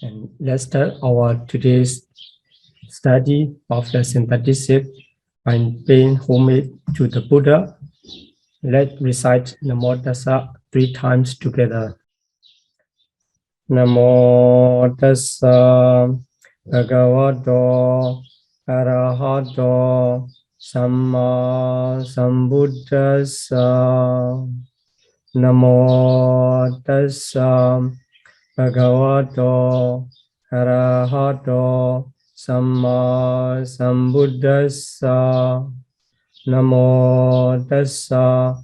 And let's start our today's study of lesson 36 by paying homage to the Buddha. Let's recite Namo Tassa 3 times together. Namo Tassa Bhagavato Arahato Samma Sambuddhassa. Namo Tassa Bhagavato Arahato Samma Sambuddhassa. Namo Tassa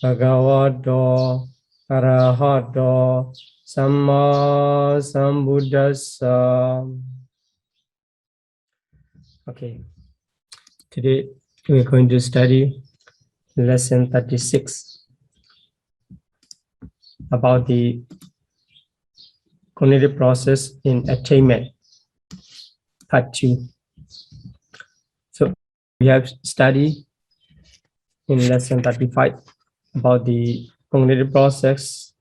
Bhagavato Arahato Samma Sambuddhassa. Okay, today we're going to study lesson 36 about the cognitive process in attainment, part 2. So we have studied in lesson 35 about the cognitive process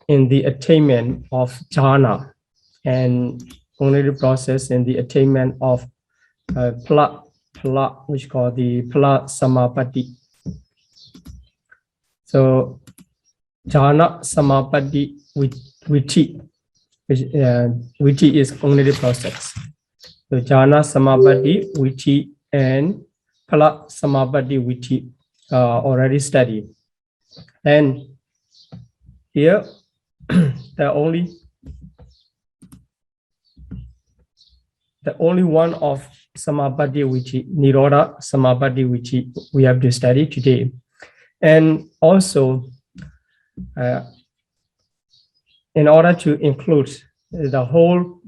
in the attainment of jhana and cognitive process in the attainment of phala, which is called the phala samapatti. So jhana samapatti with viti, viti is cognitive process. So jhana samapatti, viti, and phala samapatti, viti already studied. And here the only one of samapatti viti, nirodha samapatti viti, we have to study today. And also in order to include the whole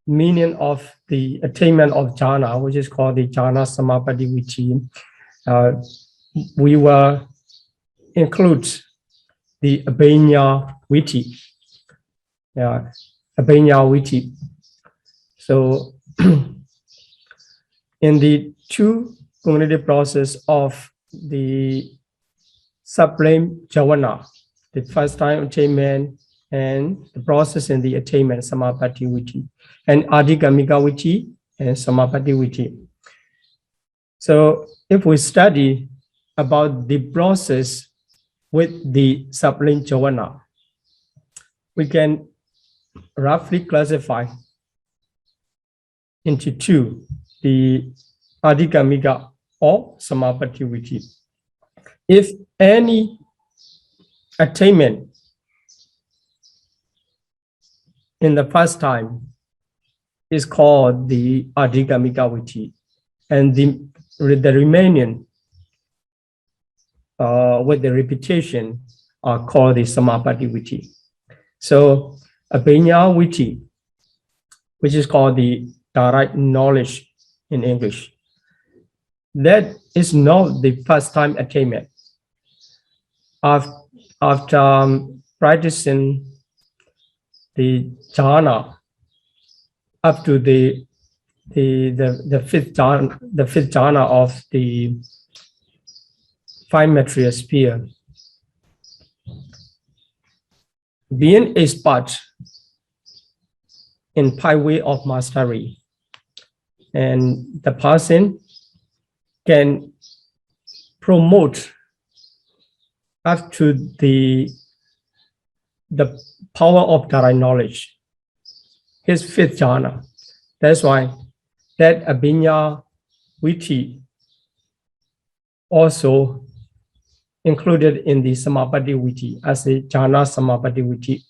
meaning of the attainment of jhana, which is called the jhana samapatti viti, we will include the Abhidhamma viti. Abhidhamma viti. So in the two cognitive process of the sublime jhana, the first time attainment and the process in the attainment, samapatti viti, and adhigamika viti and samapatti viti. So if we study about the process with the sublime jhana, we can roughly classify into two, the adhigamika or samapatti viti. If any attainment in the first time is called the adhigamika viti, and the remaining with the repetition are called the samapatti viti. So Abhidhamma viti, which is called the direct knowledge in English, that is not the first time attainment. After practicing the jhana up to the fifth jhana of the 5 material sphere, being expert in 5 way of mastery, and the person can promote up to the power of direct knowledge, his 5th jhana. That's why that Abhidhamma viti also included in the samapatti viti as a jhana samapatti viti.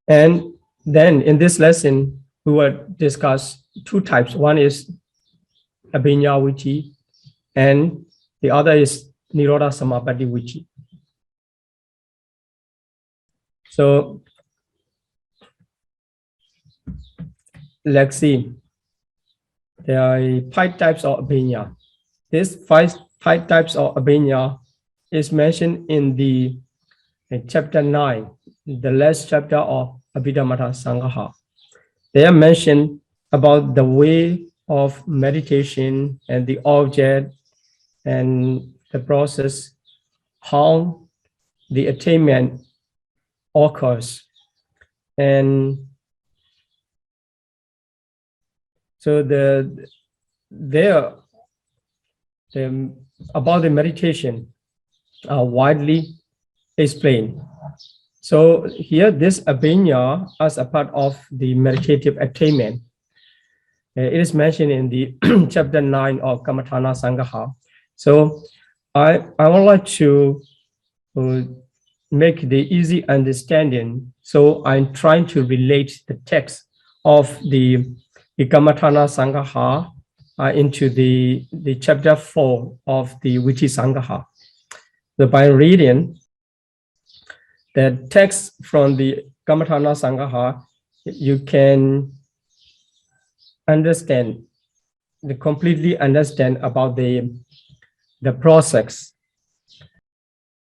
And then in this lesson, we will discuss 2 types. One is Abhidhamma viti, and the other is nirodha samapatti viti. So let's see. There are 5 types of Abhidhamma. These five types of Abhidhamma is mentioned in chapter 9, the last chapter of Abhidhamma Sangha. They are mentioned about the way of meditation and the object and the process, how the attainment occurs. And so about the meditation are widely explained. So here, this abhinya as a part of the meditative attainment, it is mentioned in the chapter 9 of Kammatthana Sangaha. So I would like to make the easy understanding. So I'm trying to relate the text of the Kammatthana Sangaha into the chapter 4 of the Vitti Sangaha. So by reading the text from the Kammatthana Sangaha, you can completely understand about the process.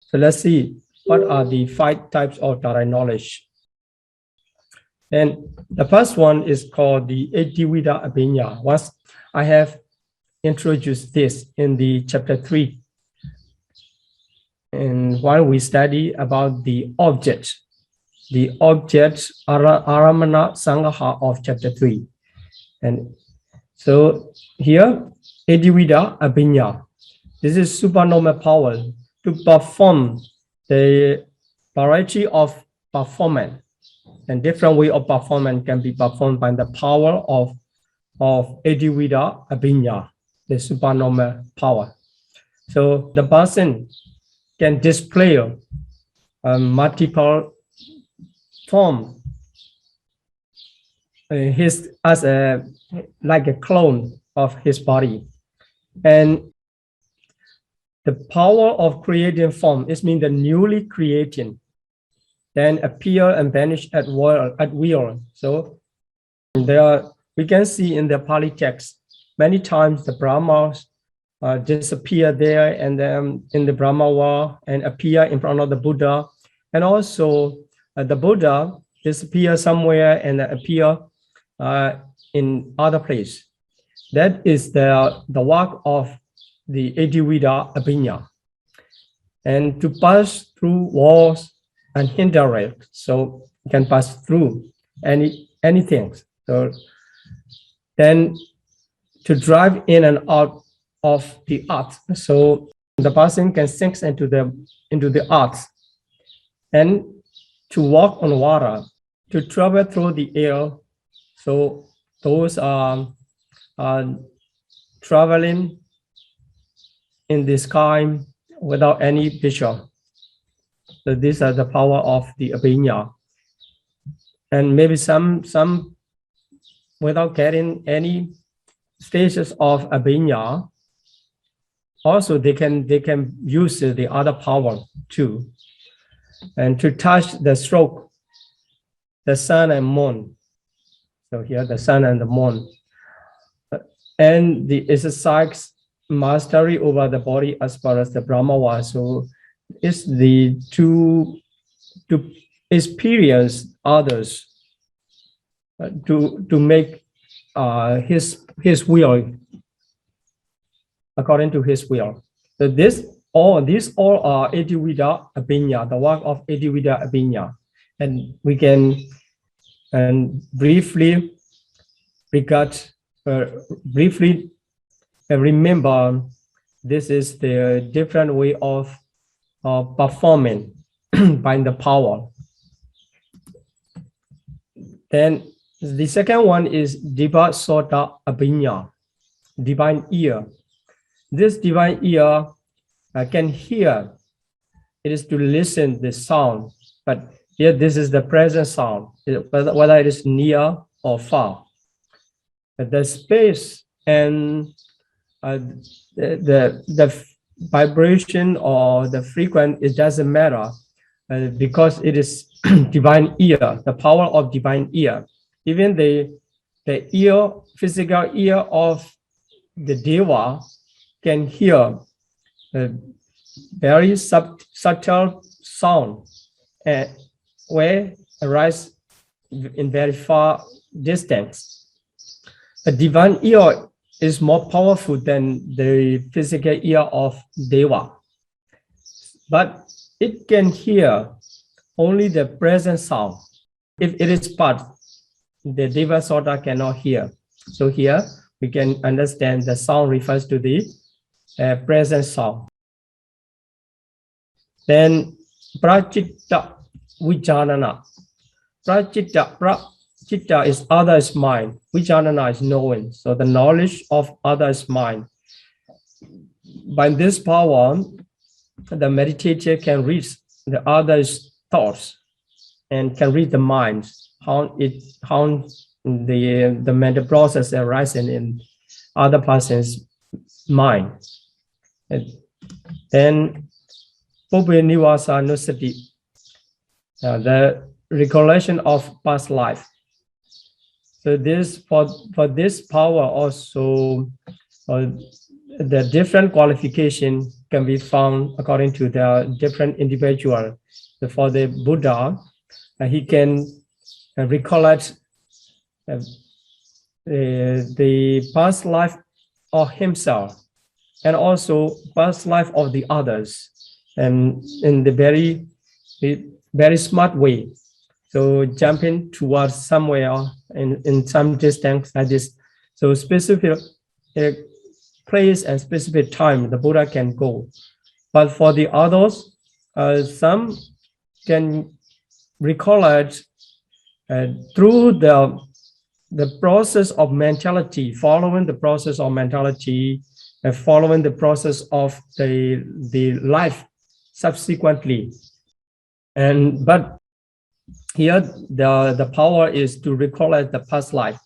So let's see what are the 5 types of direct knowledge. And the first one is called the Adivida Abhinya. Once I have introduced this in the chapter 3. And while we study about the object Aramana Sangaha of chapter 3. And so here, Adivida Abhinya. This is supernormal power to perform the variety of performance. And different way of performance can be performed by the power of Adivida Abhinya, the supernormal power. So the person can display multiple form like a clone of his body. And the power of creating form is mean the newly creating, then appear and vanish at will. So we can see in the Pali text many times the Brahmas disappear there and then in the Brahma world and appear in front of the Buddha, and also the Buddha disappear somewhere and appear in other place. That is the work of the Adivida Abhinya. And to pass through walls and hindrance, so you can pass through anything. So then to drive in and out of the earth, so the person can sink into the earth, and to walk on water, to travel through the air. So those are traveling in the sky without any vision. So these are the power of the Abhinya. And maybe some without getting any stages of Abhinya, also they can use the other power too. And to touch the stroke, the sun and moon. So here the sun and the moon. And the exercise mastery over the body as far as the Brahma was. So it's to experience others, to make his will according to his will. So these all are Adivida Abhinya, the work of Adivida Abhinya. And we can briefly remember this is the different way of performing by the power. Then the second one is Diva Sota Abhinya, divine ear. This divine ear can hear. It is to listen the sound, but here this is the present sound, whether it is near or far. But the space and the vibration or the frequency, it doesn't matter because it is divine ear, the power of divine ear. Even the ear, physical ear of the Deva can hear a very subtle sound where arise in very far distance. A divine ear is more powerful than the physical ear of Deva, but it can hear only the present sound. If it is part, the Deva Sota cannot hear. So here we can understand the sound refers to the present sound. Then prachitta vijanana. Prachitta is others' mind. Vijanana is knowing. So the knowledge of others' mind. By this power, the meditator can read the other's thoughts and can read the mind, how the mental process arising in other person's mind. And then Pope Nivasa Nusati, the recollection of past life. So this for this power also the different qualification can be found according to the different individual. So for the Buddha, he can recollect the past life of himself and also past life of the others, and in the very smart way. So jumping towards somewhere in some distance like this. So specific place and specific time the Buddha can go. But for the others, some can recollect through the process of mentality, following the process of mentality, following the process of the life subsequently. But here the power is to recollect the past life.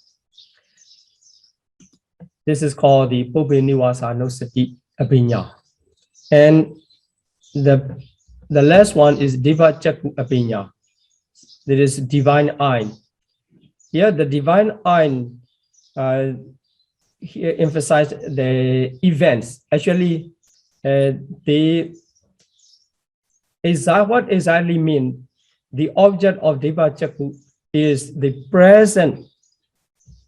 This is called the Pope Nivasa Nusati Abhinya. And the last one is Diva Chakku Abhinya. That is divine eye. Here the divine eye here emphasized the events. Actually, what exactly mean? The object of Diva Chakku is the present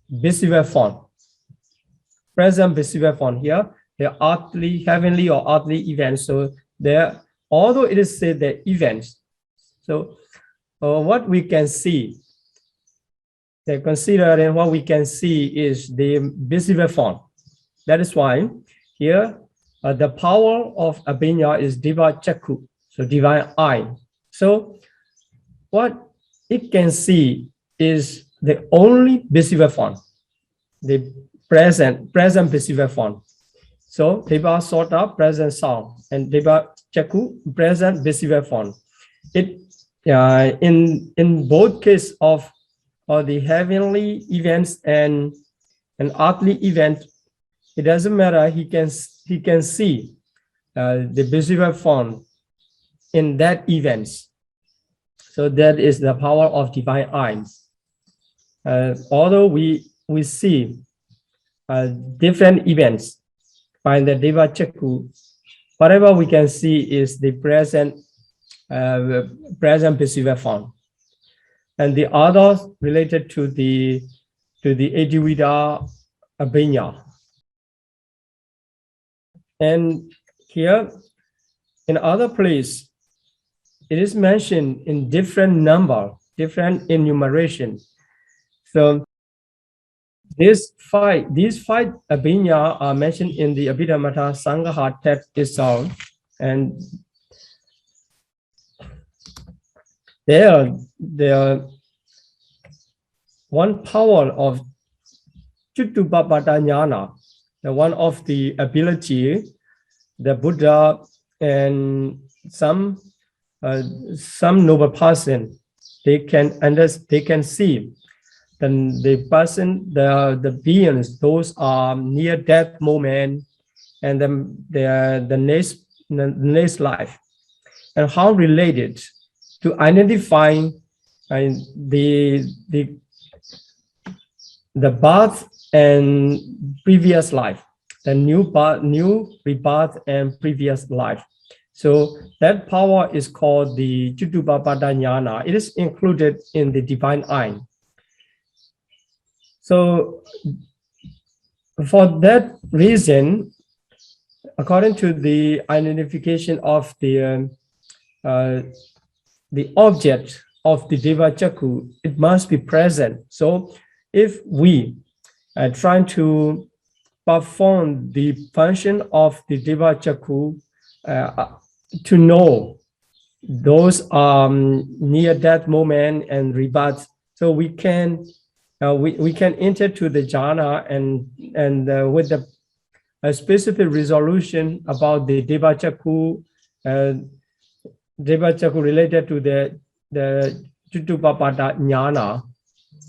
visible form. Present visible form here, the earthly, heavenly or earthly events. So there, although it is said the events, so what we can see, considering what we can see is the visible form. That is why here the power of Abhinya is Diva Chakku, so divine eye. So what it can see is the only visible form, the present visible form. So Deva Sota, present sound, and Deva Chakku, present visible form. It in both cases of the heavenly events and earthly event, it doesn't matter. He can see the visible form in that events. So that is the power of divine eyes. Although we see different events by the Deva Chakku, whatever we can see is the present visible form. And the others related to the Adivida Abhinya. And here, in other place, it is mentioned in different number, different enumeration. So these five Abhinya are mentioned in the Abhidhamma Sangaha text itself, and they are one power of Chuttupapata Jnana, the one of the ability, the Buddha and some noble person, they can see the person, the beings, those are near death moment, and the next life, and how related to identify the birth and previous life, the new rebirth and previous life. So that power is called the Chuttupapata Jnana. It is included in the divine eye. So for that reason, according to the identification of the the object of the Devachakku, it must be present. So if we are trying to perform the function of the Devachakku to know those near death moment and rebirth, so we can enter to the jhana and with a specific resolution about the Devachakku related to the Chutupapada jnana.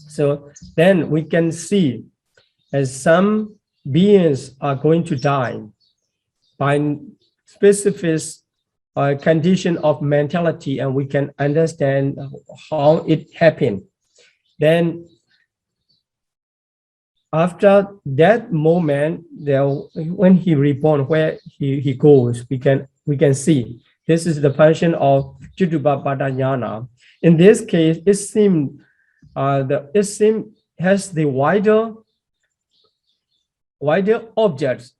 So then we can see as some beings are going to die by specific condition of mentality, and we can understand how it happened. Then after that moment, when he reborn, where he goes, we can see this is the function of Chutupapada jnana. In this case, it seems has the wider objects.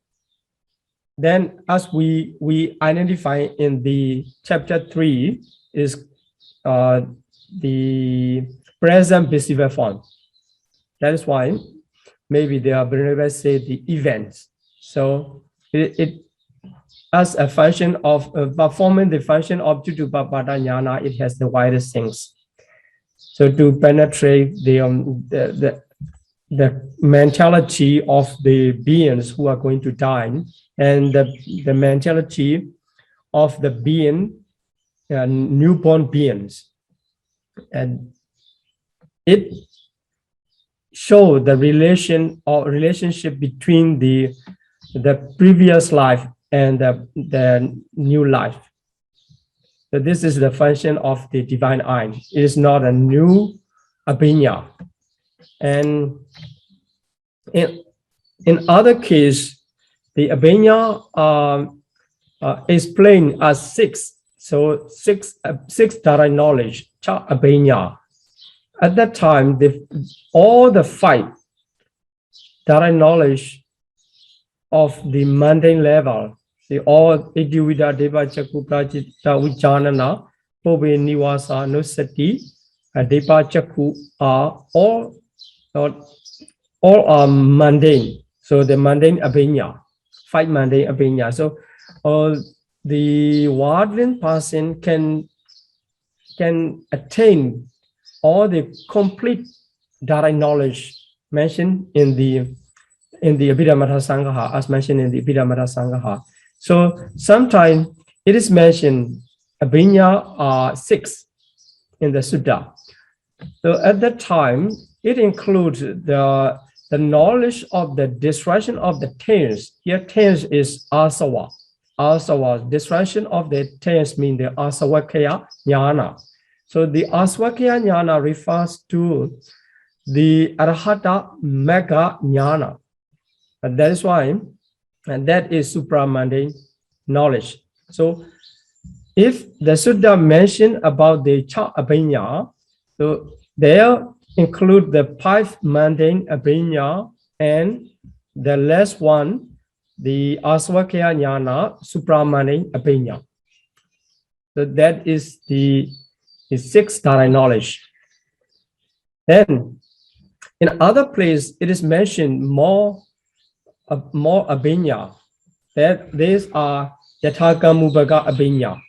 Then, as we identify in the chapter 3, is the present visible form. That is why maybe the Abhidhamma say the events. So it as a function of performing the function of Chutupapada jnana, it has the widest things. So to penetrate the mentality of the beings who are going to die, and the mentality of the being, newborn beings, and it show the relationship between the previous life and the new life. So this is the function of the divine eye. It is not a new abhidhamma. And in other case, the abhidhamma explained as 6. So six direct knowledge, cha abhidhamma. At that time, all the 5 direct knowledge of the mundane level, all Idivida, Devachakku, Prajita, Vijnana, Pobe, Nivasa, Nusati, Devachakku are all are mundane. So the mundane abhidhamma, 5 mundane abhidhamma. So the worldling person can attain all the complete direct knowledge mentioned in the Abhidhamma Sangha, as mentioned in the Abhidhamma Sangha. So sometimes it is mentioned abhidhamma are 6 in the Sutta. So at that time, it includes the knowledge of the destruction of the tails. Here, tails is asava. Asava, destruction of the tails means the asavakaya jnana. So the asavakaya jnana refers to the arahata mega jnana. And that is why, and that is supramundane knowledge. So if the Sutta mentioned about the cha abhidhamma, so there include the 5 mundane abhidhamma and the last one, the asavakaya jnana, supramundane abhidhamma. So that is the 6 direct knowledge. Then in other place, it is mentioned more abhidhamma. That these are yathakamubhaga abhidhamma.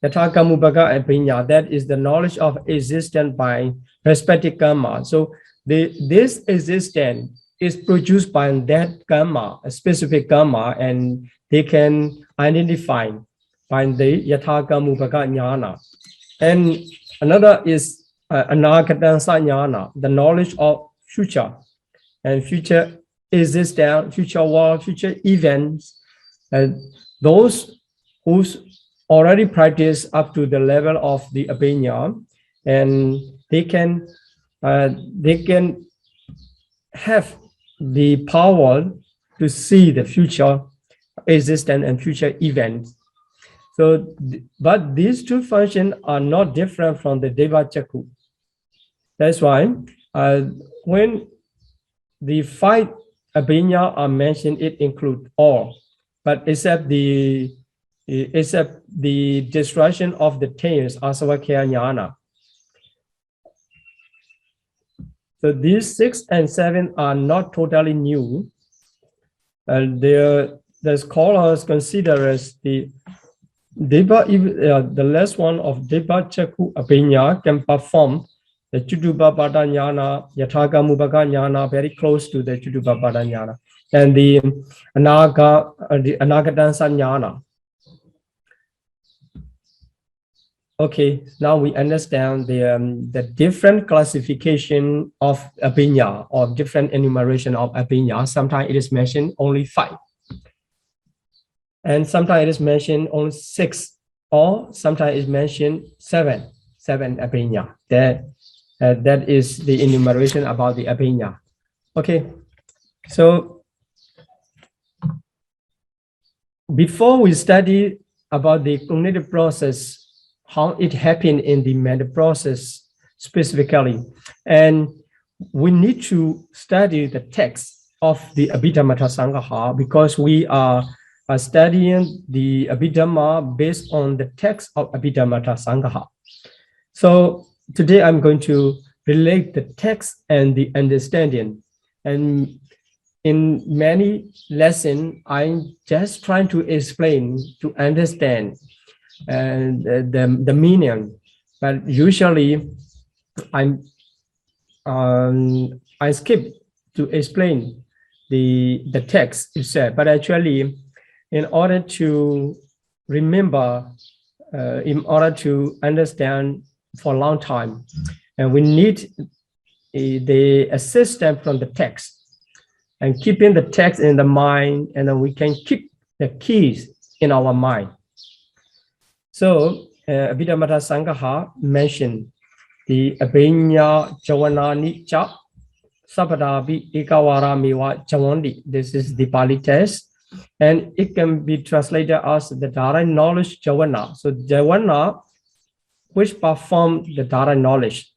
Yathakamubhaga abhidhamma, that is the knowledge of existence by respective karma. So this existence is produced by that karma, a specific karma, and they can identify by the yathakamubhaga jnana. And another is anagatansa jnana, the knowledge of future and future existence, future world, future events. And those who already practice up to the level of the abhidhamma, and they can have the power to see the future existence and future events. So, but these 2 functions are not different from the Devachakku. That's why when the 5 abhidhamma are mentioned, it includes all, but except the except the destruction of the tails, asavakya jnana. So these 6 and 7 are not totally new. The scholars consider as the last one of Deva Chaku Abhinya can perform the Chutupapada Jnana, Yathakamubhaka Jnana, very close to the Chutupapada Jnana, and the Anagadansa Jnana. Okay, now we understand the different classification of Abhinya or different enumeration of Abhinya. Sometimes it is mentioned only 5. And sometimes it is mentioned only 6, or sometimes it's mentioned 7 Abhinya. That is the enumeration about the Abhinya. Okay, so before we study about the cognitive process, how it happened in the mental process specifically, and we need to study the text of the Abhidhamma Sangha, because we are studying the Abhidhamma based on the text of Abhidhamma Sangha. So today I'm going to relate the text and the understanding. And in many lessons, I'm just trying to explain, to understand and the meaning. But usually I skip to explain the text itself. But actually, in order to remember, in order to understand for a long time, and we need the assistance from the text, and keeping the text in the mind, and then we can keep the keys in our mind. So Abhidhamma Sangha mentioned the Abhinya Javanani Cha Sabadabi Ekawara Miwa Javandi. This is the Pali text. And it can be translated as the direct knowledge Javana. So Javana, which perform the direct knowledge,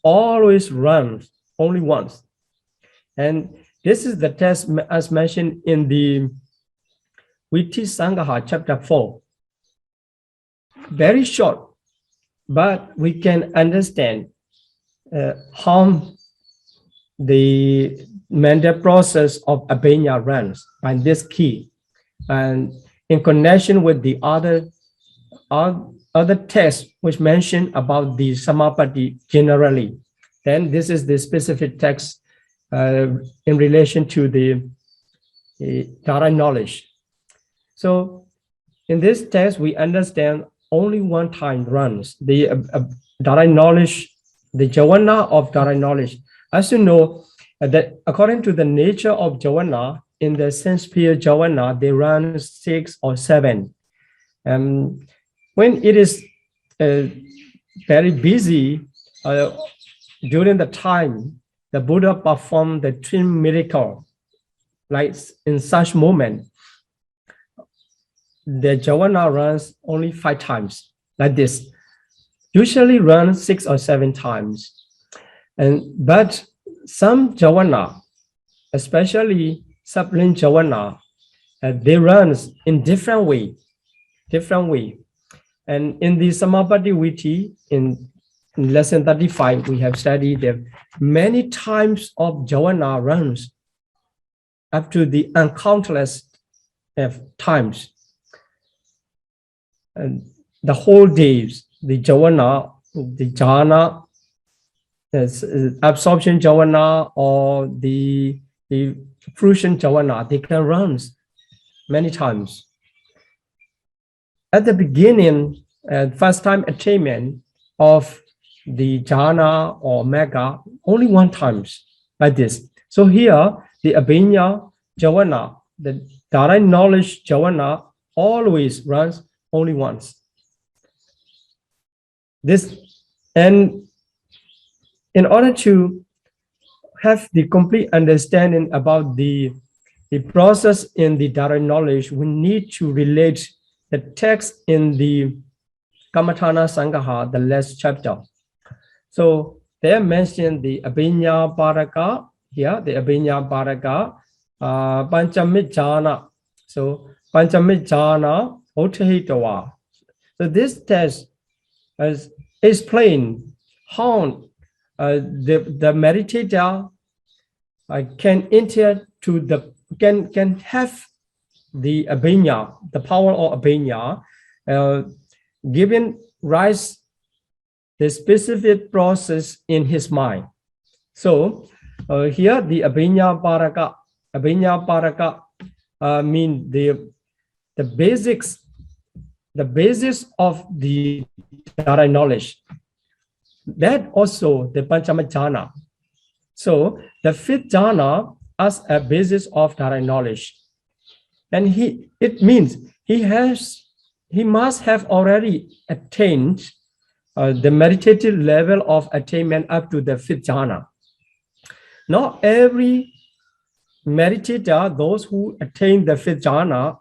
always runs only once. And this is the text as mentioned in the Viti Sangha chapter 4. Very short, but we can understand how the mental process of Abhinya runs by this key, and in connection with the other texts which mention about the Samapatti generally. Then this is the specific text in relation to the direct knowledge. So in this text, we understand only one time runs the direct knowledge, the Javana of direct knowledge. As you know, that according to the nature of Javana, in the sense sphere Javana, they run 6 or 7. When it is very busy, during the time, the Buddha performed the twin miracle. Like in such moment, the Javana runs only 5 times, like this. Usually runs 6 or 7 times. But some Javana, especially sublime Javana, they run in different way. And in the Samapatti Viti, in lesson 35, we have studied that many times of Javana runs up to the uncountless times. And the whole days, the Javana, the jhana, absorption Javana, or the fruition Javana, they can run many times. At the beginning, first time attainment of the jhana or mega, only 1 times, like this. So here, the Abhinya Javana, the direct knowledge Javana, always runs only once. This, and in order to have the complete understanding about the process in the direct knowledge, we need to relate the text in the Kammatthana Sangha, the last chapter. So they mentioned the Abhinya Paraka, here, the Abhinya Paraka, Panchamit Jhana. So Panchamit Jhana Ottahitawa. So this test explains how the meditator can enter to the can have the abhidhamma, the power of abhidhamma, giving rise the specific process in his mind. So here the abhidhamma paraka mean the basics, the basis of the direct knowledge. That also the panchamajhana. So the fifth jhana as a basis of direct knowledge, and it means he must have already attained the meditative level of attainment up to the fifth jhana. Not every meditator, those who attain the fifth jhana,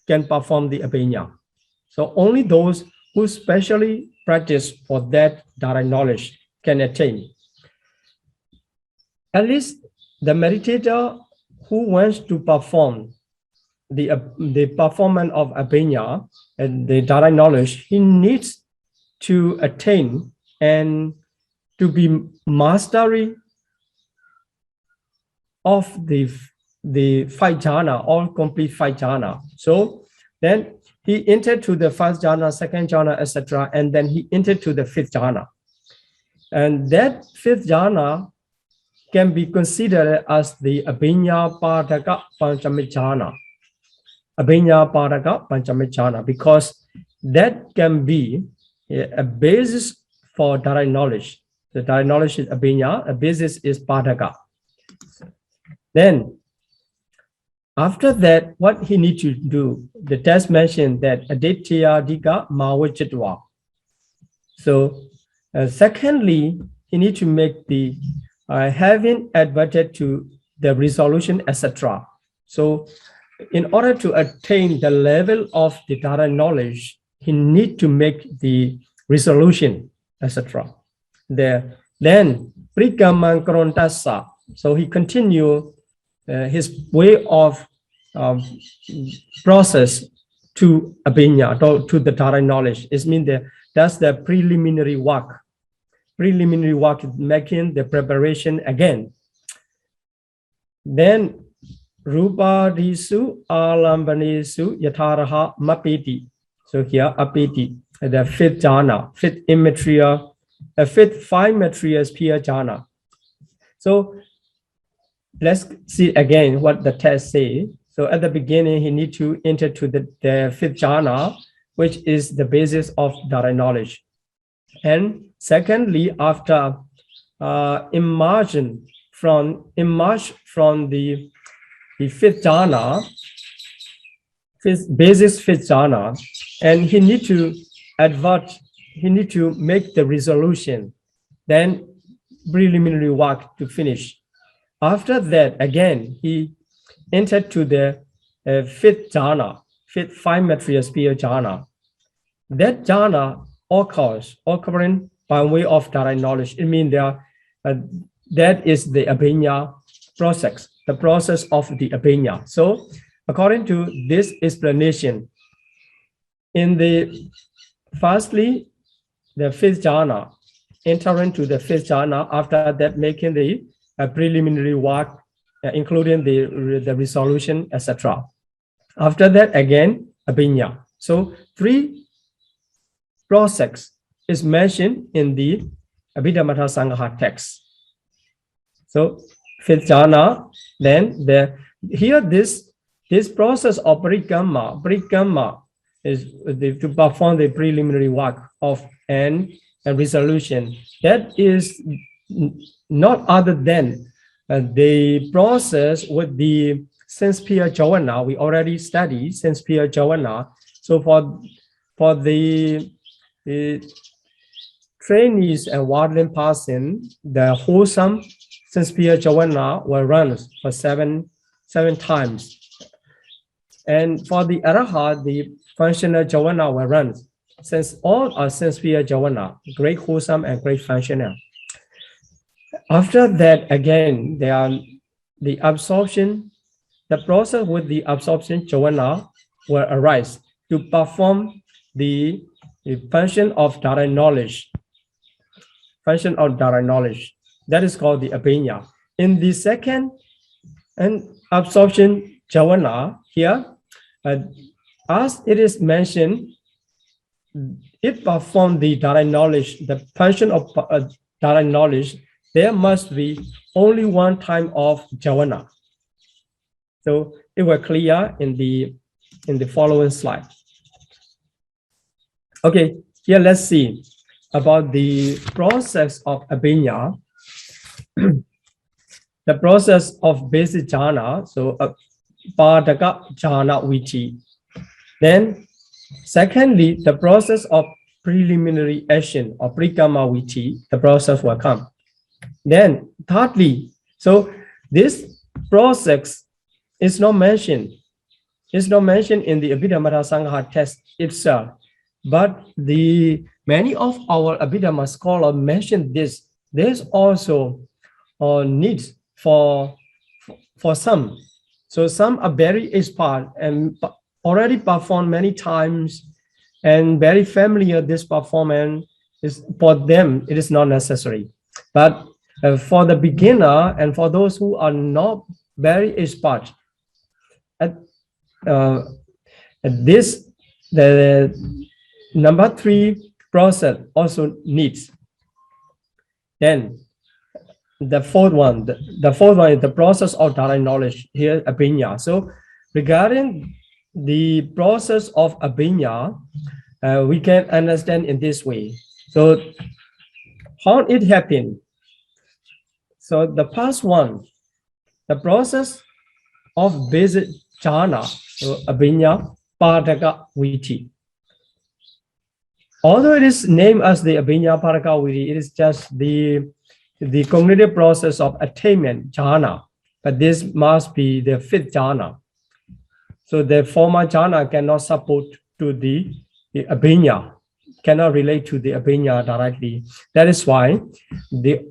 can perform the abhidhamma. So only those who specially practice for that direct knowledge can attain. At least the meditator who wants to perform the performance of abhidhamma and the direct knowledge, he needs to attain and to be mastery of the five jhana, all complete five jhana. So then he entered to the first jhana, second jhana, etc., and then he entered to the fifth jhana. And that fifth jhana can be considered as the abhidhamma paraka panchamajhana. Abhidhamma paraka panchamajhana, because that can be a basis for direct knowledge. The direct knowledge is abhidhamma, a basis is padaka. Then, after that, what he needs to do, the text mentioned that aditya mawajitwa. So, secondly, he needs to make the having adverted to the resolution, etc. So, in order to attain the level of the direct knowledge, he needs to make the resolution, etc. Then, prikamankrontasa. So he continued his way of process to abhidhamma, to the direct knowledge. It means that that's the preliminary work. Preliminary work is making the preparation again. Then rupa disu alambanesu yataraha mapeti. So here apeti, the fifth jhana, fifth immaterial, fifth five material pure jhana. So let's see again what the text says. So at the beginning, he needs to enter to the fifth jhana, which is the basis of direct knowledge. And secondly, after emerge from the fifth jhana, basis fifth jhana, and he need to make the resolution, then preliminary work to finish. After that, again, he entered to the fifth jhana, fifth five material sphere jhana. That jhana occurring by way of direct knowledge. It means that is the abhidhamma process, the process of the abhidhamma. So, according to this explanation, firstly, the fifth jhana, entering to the fifth jhana, after that making the preliminary work, including the resolution, etc. After that, again, abhidhamma. So, three process is mentioned in the Abhidhamma Sangha text. So, fifth jhana, then here this process of parikamma is to perform the preliminary work of and resolution. That is not other than the process with the sense pure jhana. We already studied sense pure jhana. So for the trainees and wardling person, the wholesome sense pure jhana will run for seven times. And for the arahat, the functional jhana will run, since all are sense pure jhana, great wholesome and great functional. After that, again, there are the absorption, the process with the absorption jhana will arise. to perform the function of direct knowledge. Function of direct knowledge. That is called the Abhidhamma. In the second and absorption jhana here, as it is mentioned, it performs the direct knowledge, the function of direct knowledge. There must be only one time of jhana. So it will clear in the following slide. Okay, here let's see about the process of Abhidhamma. The process of basic jhana, so Padaka jhana viti. Then secondly, the process of preliminary action or prikamma viti, the process will come. Then thirdly, so this process is not mentioned. It's not mentioned in the Abhidhamma Sangha text itself, but many of our Abhidhamma scholars mention this. There's also needs for some. So some are very expert and already performed many times and very familiar. This performance is for them, it is not necessary. But for the beginner and for those who are not very expert, the number 3 process also needs. Then the fourth one is the process of direct knowledge, here Abhidhamma. So regarding the process of Abhidhamma, we can understand in this way. So how it happened? So the first one, the process of basic jhana, so Abhidhamma Padaka viti. Although it is named as the Abhidhamma Padaka viti, it is just the cognitive process of attainment jhana, but this must be the 5th jhana. So the former jhana cannot support to the Abhidhamma, cannot relate to the Abhidhamma directly. That is why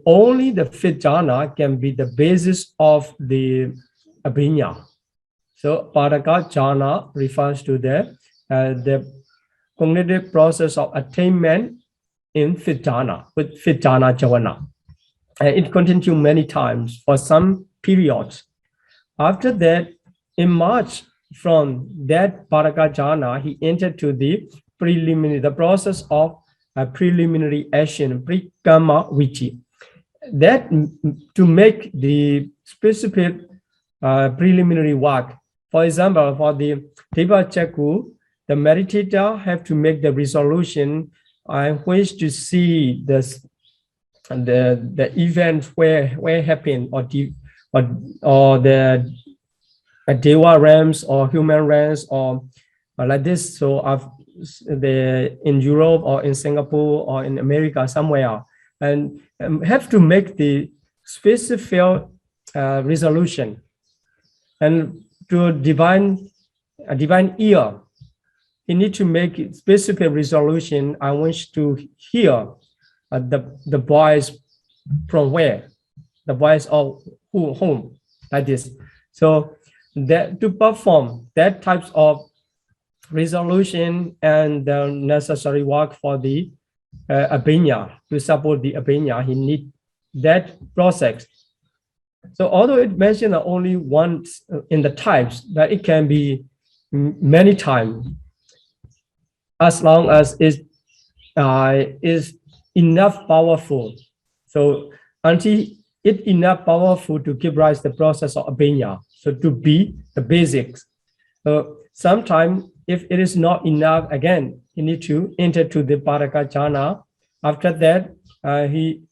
only the 5th jhana can be the basis of the Abhidhamma. So Padaka jhana refers to the cognitive process of attainment in 5th jhana, with 5th jhana jhana. And it continues many times for some periods. After that, in March, from that Padaka jhana, he entered to the process of preliminary action, prikamma viti. That to make the specific preliminary work. For example, for the Deva Chaku, the meditator have to make the resolution. I wish to see the event where happened, or the Deva realms or human realms or like this. So in Europe or in Singapore or in America somewhere, and have to make the specific resolution. And to a divine ear, you need to make specific resolution. I wish to hear the voice from where, the voice of whom, like this. So that to perform that types of resolution and the necessary work for the Abhidhamma, to support the Abhidhamma, he need that process. So although it mentioned only once in the types, but it can be many times, as long as it is enough powerful. So until it enough powerful to give rise to the process of Abhidhamma, so to be the basics. Sometimes if it is not enough, again, you need to enter to the Padaka jhana. After that, he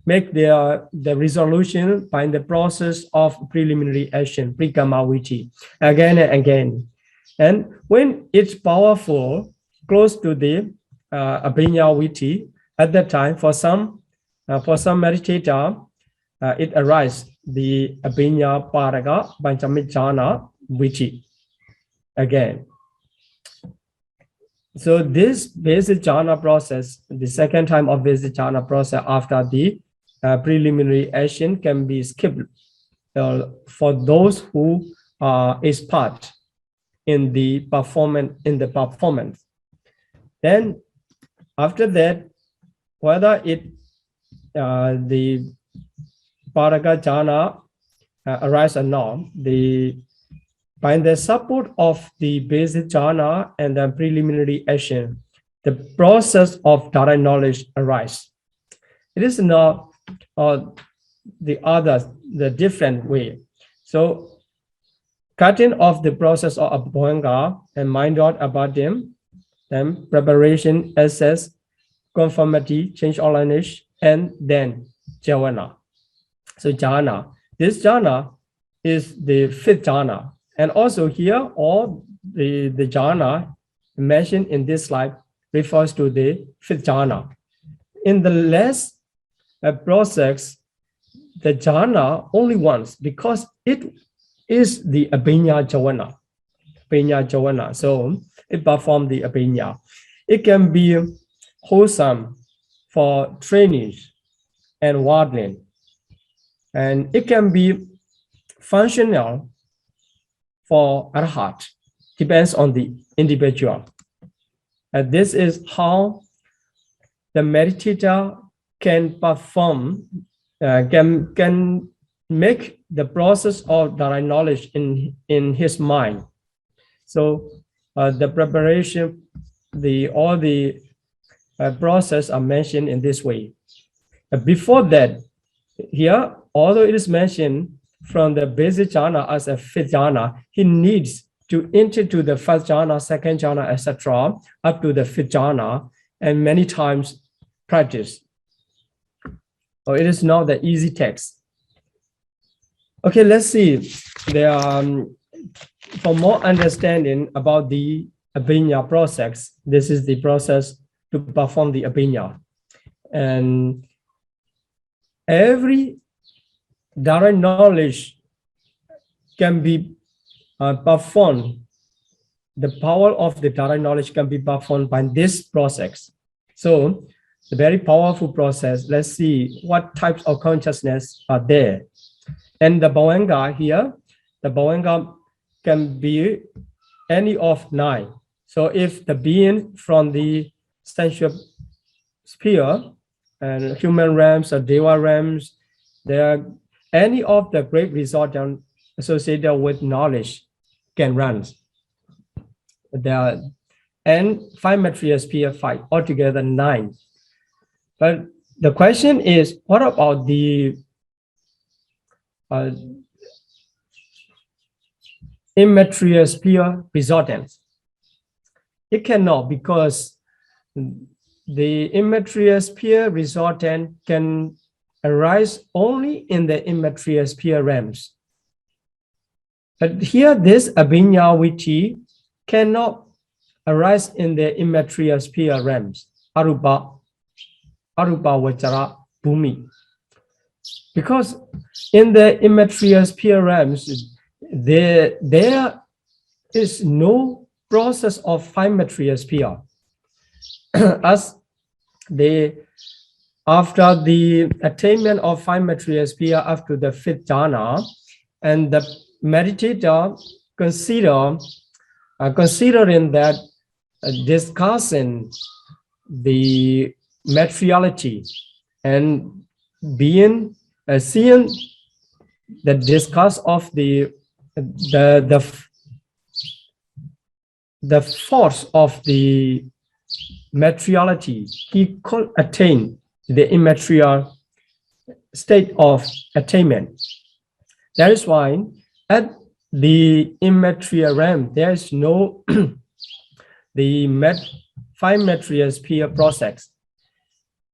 make the resolution by the process of preliminary action, prikamma viti, again and again. And when it's powerful, close to the Abhidhamma viti, at that time, for some meditator, it arises the Abhidhamma Padaka Panchamit viti again. So this basic jhana process, the second time of basic jhana process after the preliminary action, can be skipped for those who are expert in the performance. Then after that, whether the Paraka jhana arise or not, by the support of the basic jhana and the preliminary action, the process of direct knowledge arise. It is not the different way. So cutting off the process of abhanga and mind dot about them, then preparation, access, conformity, change or lineage, and then jhana. So jhana, this jhana is the fifth jhana. And also here, all the jhana mentioned in this slide refers to the fifth jhana. In the last process, the jhana only once, because it is the abhinya jhana. So it performs the abhinya. It can be wholesome for trainees and worldling, and it can be functional for arhat. Depends on the individual. And this is how the meditator can perform, can make the process of direct knowledge in his mind. So the preparation, all the process are mentioned in this way. Before that, here, although it is mentioned from the basic jhana as a fifth jhana, he needs to enter to the first jhana, second jhana, etc., up to the fifth jhana, and many times practice. So it is not the easy text. Okay, let's see. There are, for more understanding about the abhinya process, this is the process to perform the abhinya. And every direct knowledge can be performed. The power of the direct knowledge can be performed by this process. So the very powerful process. Let's see what types of consciousness are there. And the bhavanga here, the bhavanga can be any of 9. So if the being from the sensual sphere and human realms or deva realms, there are any of the great resort associated with knowledge can run. There are, and 5 material sphere 5, altogether 9. But the question is, what about the immaterial sphere resortants? It cannot, because the immaterial sphere resortant can arise only in the immaterial sphere realms. But here, this abhinya vitti cannot arise in the immaterial sphere realms, arupa vachara bhumi. Because in the immaterial sphere realms, there is no process of 5 material sphere. As after the attainment of 5 material sphere after the 5th jhana, and the meditator considering that discussing the materiality and being seeing the discuss of the force of the materiality, he could attain the immaterial state of attainment. That is why at the immaterial realm, there is no the 5 material sphere process.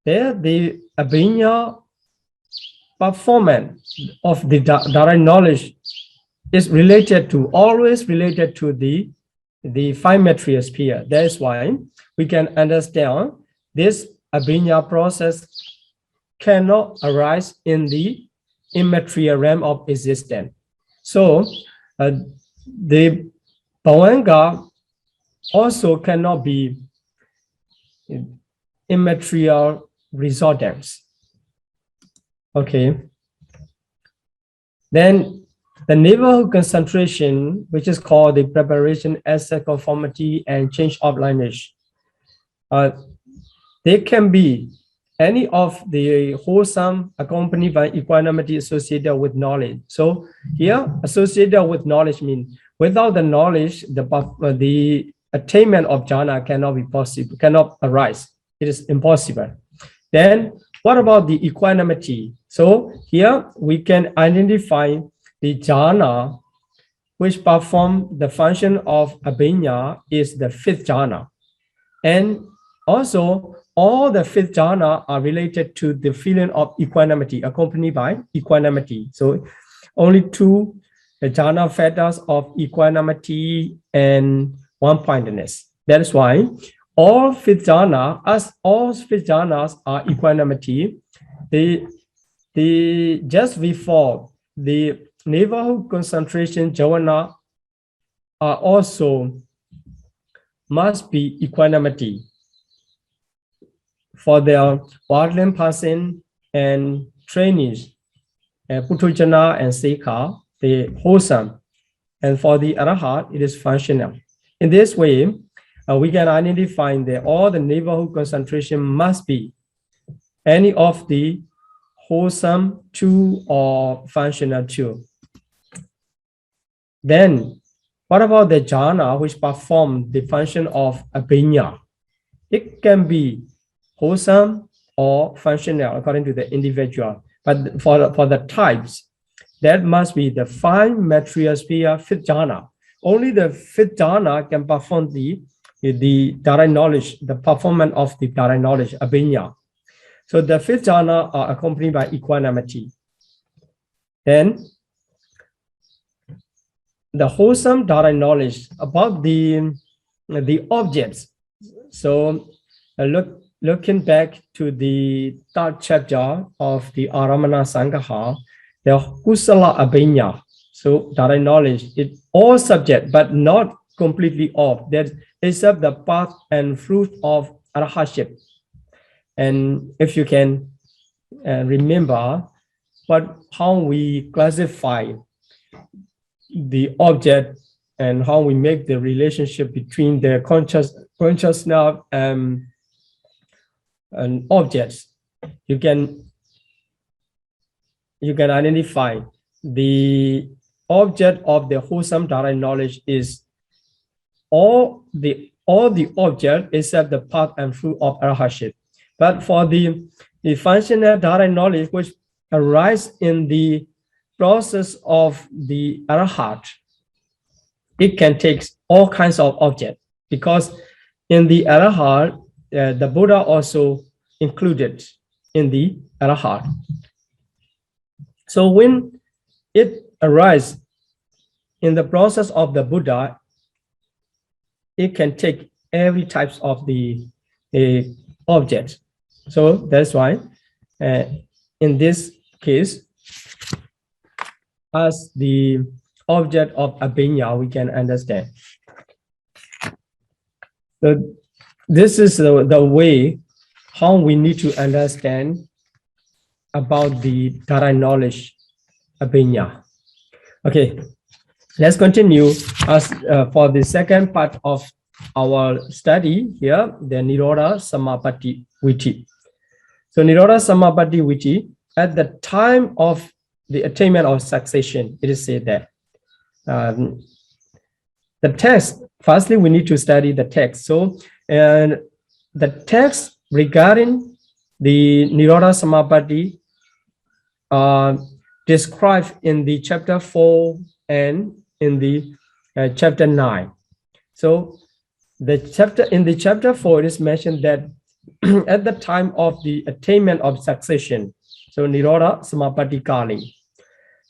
There, the abhinya performance of the direct knowledge is always related to the 5 material sphere. That is why we can understand this abhinya process cannot arise in the immaterial realm of existence. So the bhavanga also cannot be immaterial resortants. Okay. Then The neighborhood concentration, which is called the preparation, asset conformity, and change of lineage, they can be any of the wholesome accompanied by equanimity associated with knowledge. So here, associated with knowledge means without the knowledge, the attainment of jhana cannot be possible, cannot arise. It is impossible. Then what about the equanimity? So here we can identify the jhana which perform the function of abhidhamma is the fifth jhana. And also all the fifth jhana are related to the feeling of equanimity, accompanied by equanimity. So only two jhana factors of equanimity and one-pointedness. That is why all fifth jhana, as all fifth jhanas are equanimity, the just before the neighborhood concentration jhana are also must be equanimity for their worldly person and trainees, Putujana and Sekha, the wholesome, and for the Arahat, it is functional. In this way, we can identify that all the neighborhood concentration must be any of the wholesome two or functional two. Then, what about the jhana which perform the function of abhidhamma? It can be wholesome or functional according to the individual. But for the types, that must be the five material sphere fifth jhana. Only the fifth jhana can perform the direct knowledge, the performance of the direct knowledge, abhidhamma. So the fifth jhana are accompanied by equanimity. Then the wholesome direct knowledge about the objects. So looking back to the third chapter of the Aramana Sangaha, the Kusala Abhidhamma. So direct knowledge, it all subject, but not completely off. That except the path and fruit of arahatship. And if you can remember how we classify the object and how we make the relationship between the consciousness and objects, you can identify the object of the wholesome direct knowledge is all the object except the path and fruit of arahatship. But for the functional direct knowledge which arise in the process of the arahat, it can take all kinds of objects, because in the arahat, the Buddha also included in the arahat. So when it arises in the process of the Buddha, it can take every types of the objects. So that's why in this case, as the object of abhidhamma, we can understand. So this is the way how we need to understand about the direct knowledge abhidhamma. Okay, let's continue as for the second part of our study here, the Nirodha Samapatti Viti. So Nirodha Samapatti Viti, at the time of the attainment of succession, it is said that the text, firstly, we need to study the text. So, and the text regarding the Nirodha Samapatti described in the chapter 4 and in the chapter 9. So in the chapter 4, it is mentioned that at the time of the attainment of succession, so Nirodha Samapatti Kali,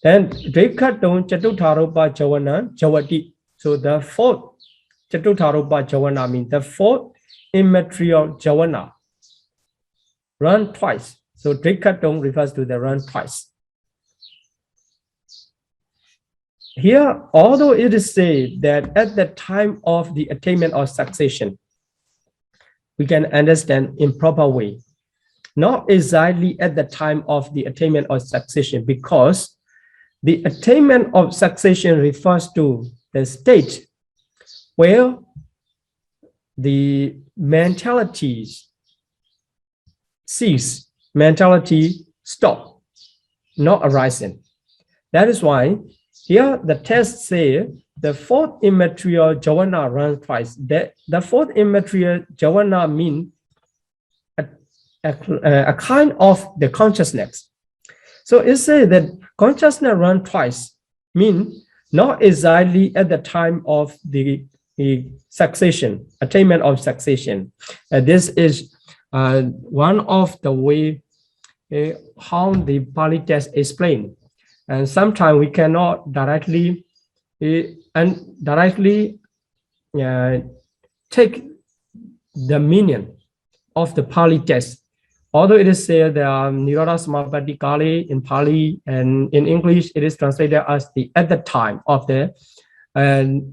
then Drekhaton Chatutharopa Javana Javati. So the fourth Chatutharopa Javana means the fourth immaterial Javana run twice. So Drekhaton refers to the run twice. Here, although it is said that at the time of the attainment of succession, we can understand in proper way, not exactly at the time of the attainment of succession, because The attainment of succession refers to the state where the mentalities cease, mentality stop, not arising. That is why here the text say the fourth immaterial jhana runs twice. The fourth immaterial jhana means a kind of the consciousness. So it says that consciousness runs twice, means not exactly at the time of the succession, attainment of succession. This is one of the way how the Pali text explain. And sometimes we cannot directly take the meaning of the Pali text. Although it is said there are Nirodha Samapattikāla in Pali, and in English it is translated as the at the time of the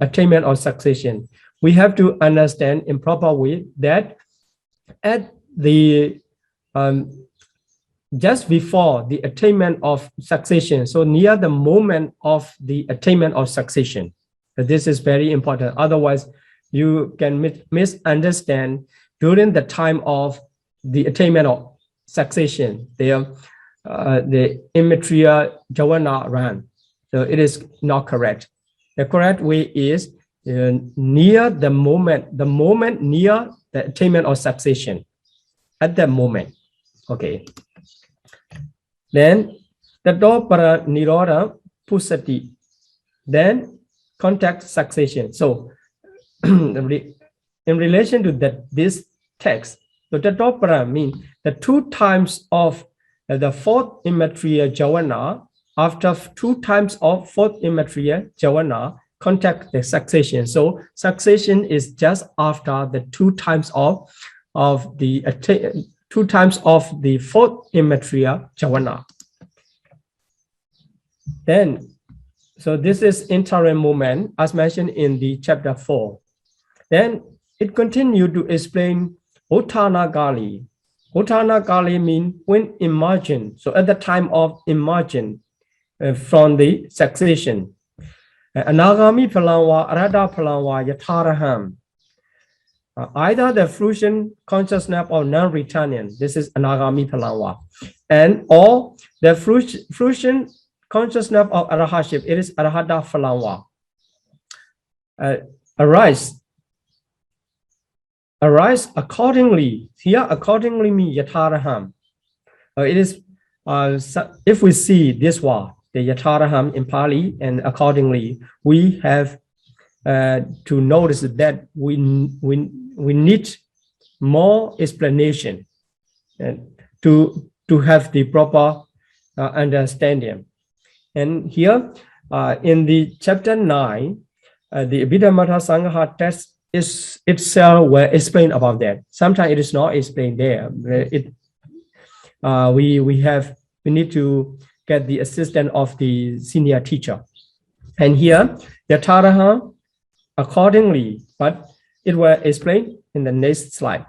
attainment of succession. We have to understand in proper way that at the just before the attainment of succession, so near the moment of the attainment of succession. This is very important. Otherwise, you can misunderstand during the time of the attainment of succession, the immaterial jhana ran. So it is not correct. The correct way is near the moment near the attainment of succession, at that moment. Okay. Then the para nirodha pusati, then contact succession. So in relation to this text, so the para means the 2 times of the fourth immaterial jhana. After 2 times of fourth immaterial jhana, contact the succession. So succession is just after the 2 times of the 2 times of the fourth immaterial jhana. Then, so this is interim moment as mentioned in the chapter 4. Then it continued to explain Uttanagali. Uttanagali means when emergent. So at the time of emergent from the succession. Anagami phalanwa, arhata phalanwa, yatharaham. Either the fruition consciousness of non-returning, this is anagami phalanwa, and or the fruition consciousness of arahaship, it is arhata phalanwa. Arise accordingly. Here accordingly means yatharaham. It is if we see this word, the yatharaham in Pali, and accordingly, we have to notice that we need more explanation to have the proper understanding. And here in the chapter 9, the Abhidhamma Sangha text is itself will explain about that. Sometimes it is not explained there. We need to get the assistance of the senior teacher. And here, yatharaham accordingly, but it will explain in the next slide.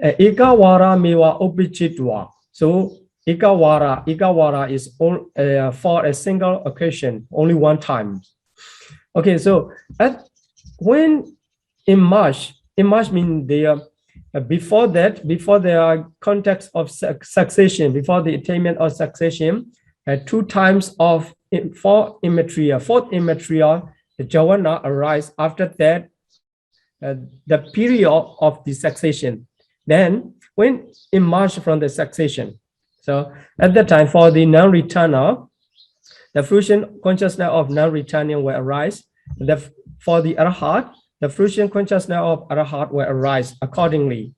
Ekawara mewa opichitwa. So Ekawara is for a single occasion, only 1 time. Okay, so when emerge means they are before the context of succession, before the attainment of succession, 2 times of fourth immaterial the jhana arise. After that, the period of the succession. Then when emerge from the succession, so at that time for the non-returner, the fruition consciousness of non-returning will arise. For the arahat, the fruition consciousness of arahat will arise accordingly.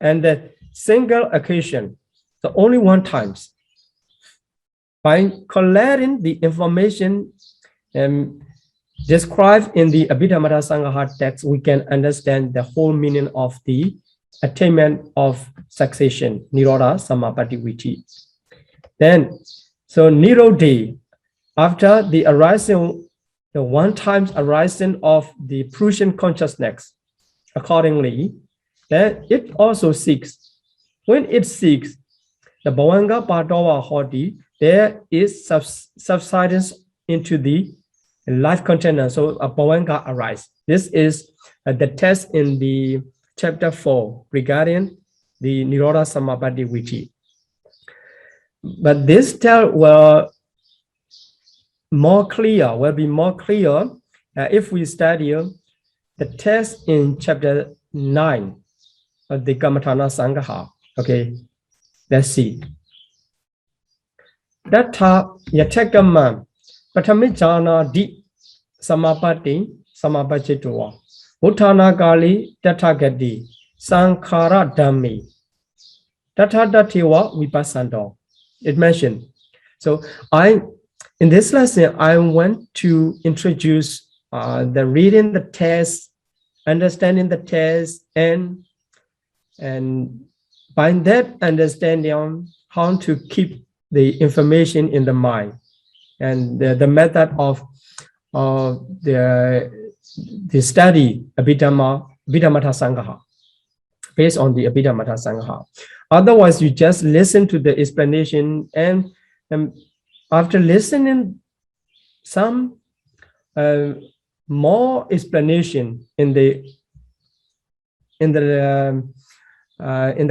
And the single occasion, so only 1 time. By collecting the information described in the Abhidhamma Sangha text, we can understand the whole meaning of the attainment of succession, Nirodha Samapatti. Then, so Nirodha, after the arising, the 1 time arising of the fruition consciousness, accordingly, then it also seeks. When it seeks, the Bhavanga Padava Hoti, there is subsidence into the life container. So a bhavanga arises. This is the text in the chapter 4 regarding the Nirodha Samapatti Viti. But this tell will be more clear if we study the text in chapter 9 of the Kammatthana Sangaha. Okay, let's see. Dattha yathakama patamijana di samapatti samapachitwa uttana kali tathagati sankhara dhammi tathadatewa vipassando. It mentioned. So in this lesson, I want to introduce the reading the text, understanding the text, and by that understanding how to keep the information in the mind, and the method of the study Abhidhamma Sangaha, based on the Abhidhamma Sangaha. Otherwise, you just listen to the explanation, and after listening some more explanation in the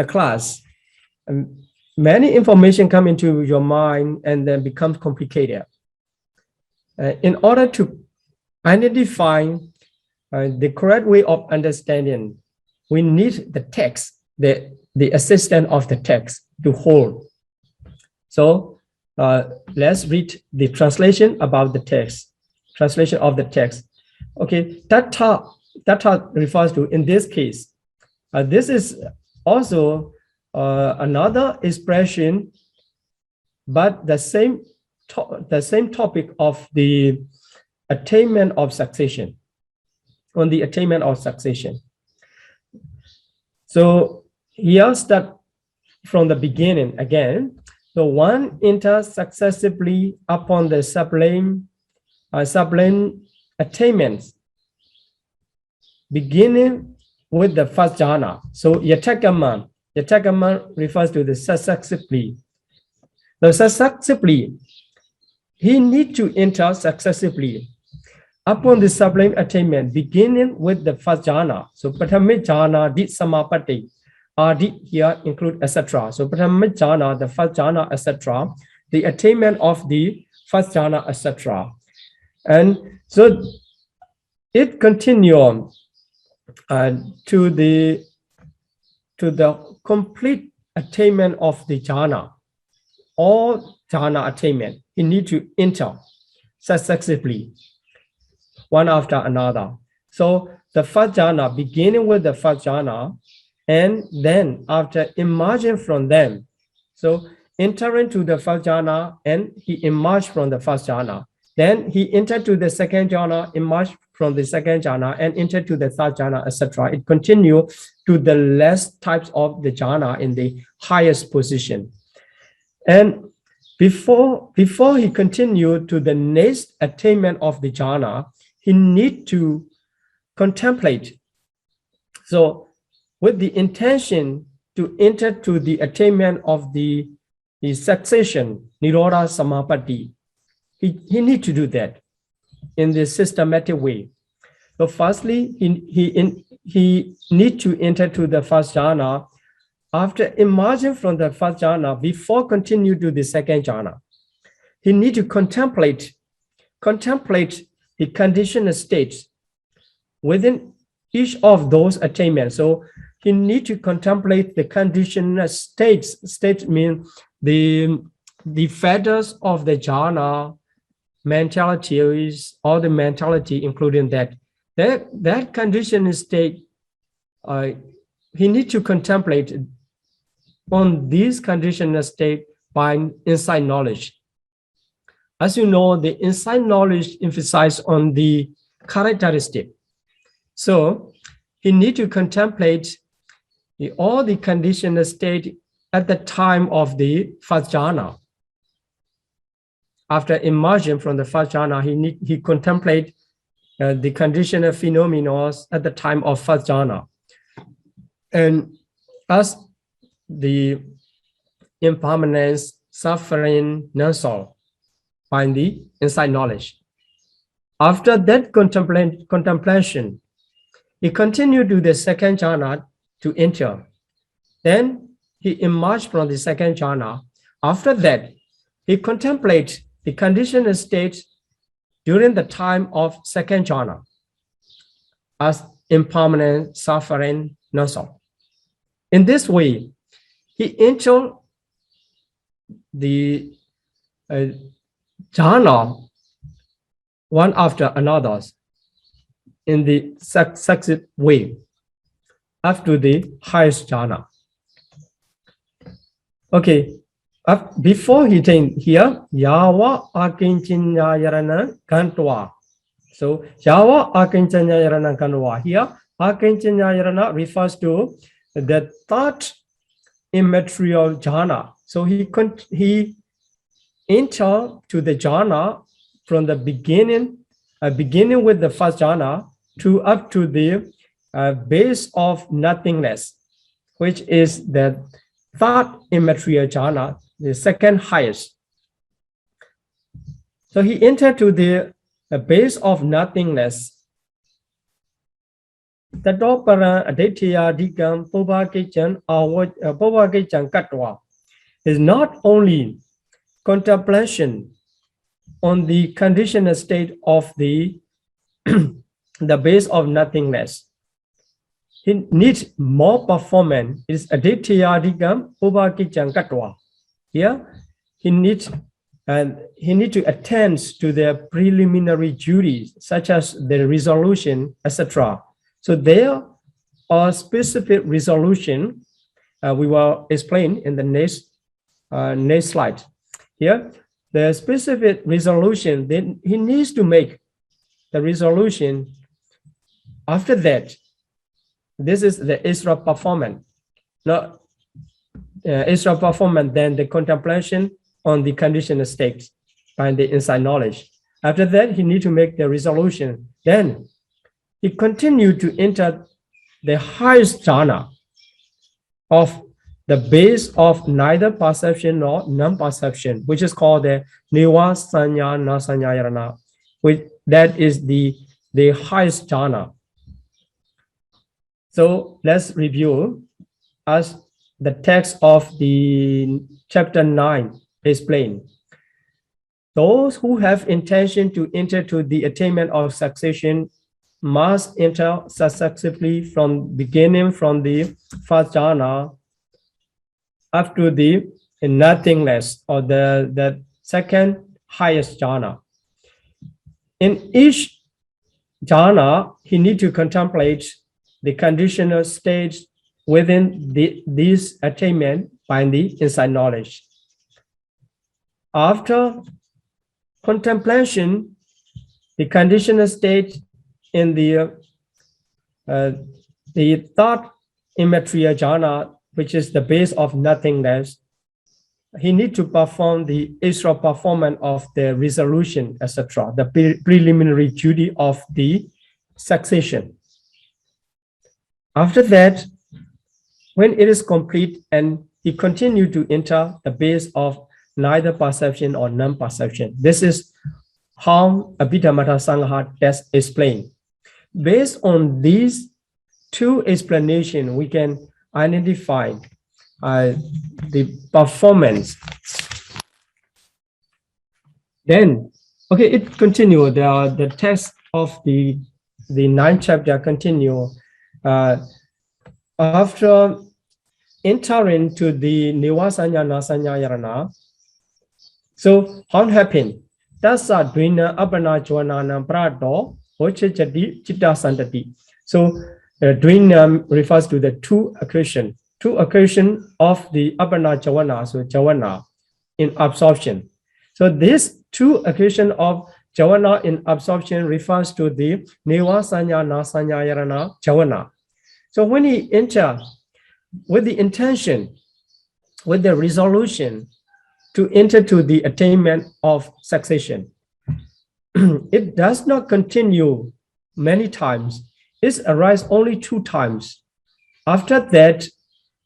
class, many information come into your mind and then becomes complicated. In order to identify the correct way of understanding, we need the text, the assistance of the text to hold. So let's read the translation about the text. Translation of the text. Okay, Tattha refers to, in this case, this is also another expression, but the same topic of the attainment of succession, on the attainment of succession. So here start from the beginning again. So one enters successively upon the sublime attainments, beginning with the first jhana. So yathakama refers to the successively. The successively, he need to enter successively upon the sublime attainment, beginning with the first jhana. So pathamit jhana, dit samapatti, dit here include etc. So pathamit jhana, the first jhana, etc. The attainment of the first jhana, etc. And so it continues to the complete attainment of the jhana, all jhana attainment. You need to enter successively, one after another. So the first jhana, beginning with the first jhana, and then after emerging from them, so entering to the first jhana, and he emerged from the first jhana. Then he entered to the second jhana, emerged from the second jhana, and entered to the third jhana, etc. It continues to the last types of the jhana in the highest position. And before he continued to the next attainment of the jhana, he need to contemplate. So with the intention to enter to the attainment of the succession, Nirodha Samapatti, he need to do that in the systematic way. So firstly, he need to enter to the first jhana. After emerging from the first jhana, before continue to the second jhana, he need to contemplate the conditional states within each of those attainments. So he need to contemplate the conditional states. States mean the factors of the jhana, mentalities, all the mentality, including that conditional state. He need to contemplate on this conditional state by insight knowledge. As you know, the insight knowledge emphasizes on the characteristic. So he need to contemplate all the conditional state at the time of the first jhana. After emerging from the first jhana, he contemplate the conditional phenomena at the time of first jhana. And as the impermanence, suffering, non-self, by the insight knowledge. After that contemplation, he continued to the second jhana to enter. Then he emerged from the second jhana. After that, he contemplates the conditioned state during the time of second jhana as impermanent, suffering, non-self. In this way, he entered the jhana one after another in the successive way up to the highest jhana. Okay, before he came here, Yava Akinchinyayarana Kantwa. So Yava Akinchinyayarana Kantwa. Here, Akinchinyayarana refers to the third immaterial jhana. So he entered to the jhana from the beginning with the first jhana to up to the base of nothingness, which is the third immaterial jhana, the second highest. So he entered to the base of nothingness. Tato para Attainments Katwa is not only contemplation on the conditional state of the base of nothingness. He needs more performance. It is Attainments Katwa. Here, he needs to attend to the preliminary duties such as the resolution, etc. So there are specific resolution we will explain in the next slide. Here, the specific resolution, then he needs to make the resolution. After that, this is the extra performance. Now, extra performance, then the contemplation on the conditional states by the insight knowledge. After that, he needs to make the resolution. Then he continued to enter the highest jhana of the base of neither perception nor non-perception, which is called the Niwa Sanya Nasanyayarana, which that is the highest jhana. So let's review as the text of the chapter 9 explained. Those who have intention to enter to the attainment of succession must enter successively from beginning from the first jhana up to the nothingness or the second highest jhana. In each jhana, he needs to contemplate the conditional states within this attainment by the insight knowledge. After contemplation, the conditional state in the third immaterial jhana, which is the base of nothingness, he needs to perform the extra performance of the resolution, etc., the preliminary duty of the succession. After that, when it is complete and he continues to enter the base of neither perception or non-perception. This is how Abhidhamma Sangha has explained. Based on these two explanations, we can identify the performance. Then, okay, it continues. The text of the 9th chapter continue. After entering to the Nivasanya Nasanya Yarana, so how happened? Tasa Dvina Abana Joanana Prado, Ochechati Chitta Santati. So Dvina refers to the two occasions of the Abana Jawana, so Jawana in absorption. So this two occasions of Jawana in absorption refers to the Nivasanya Nasanya Yarana Jawana. So when he enters with the intention, with the resolution to enter to the attainment of succession, it does not continue many times. It arises only 2 times. After that,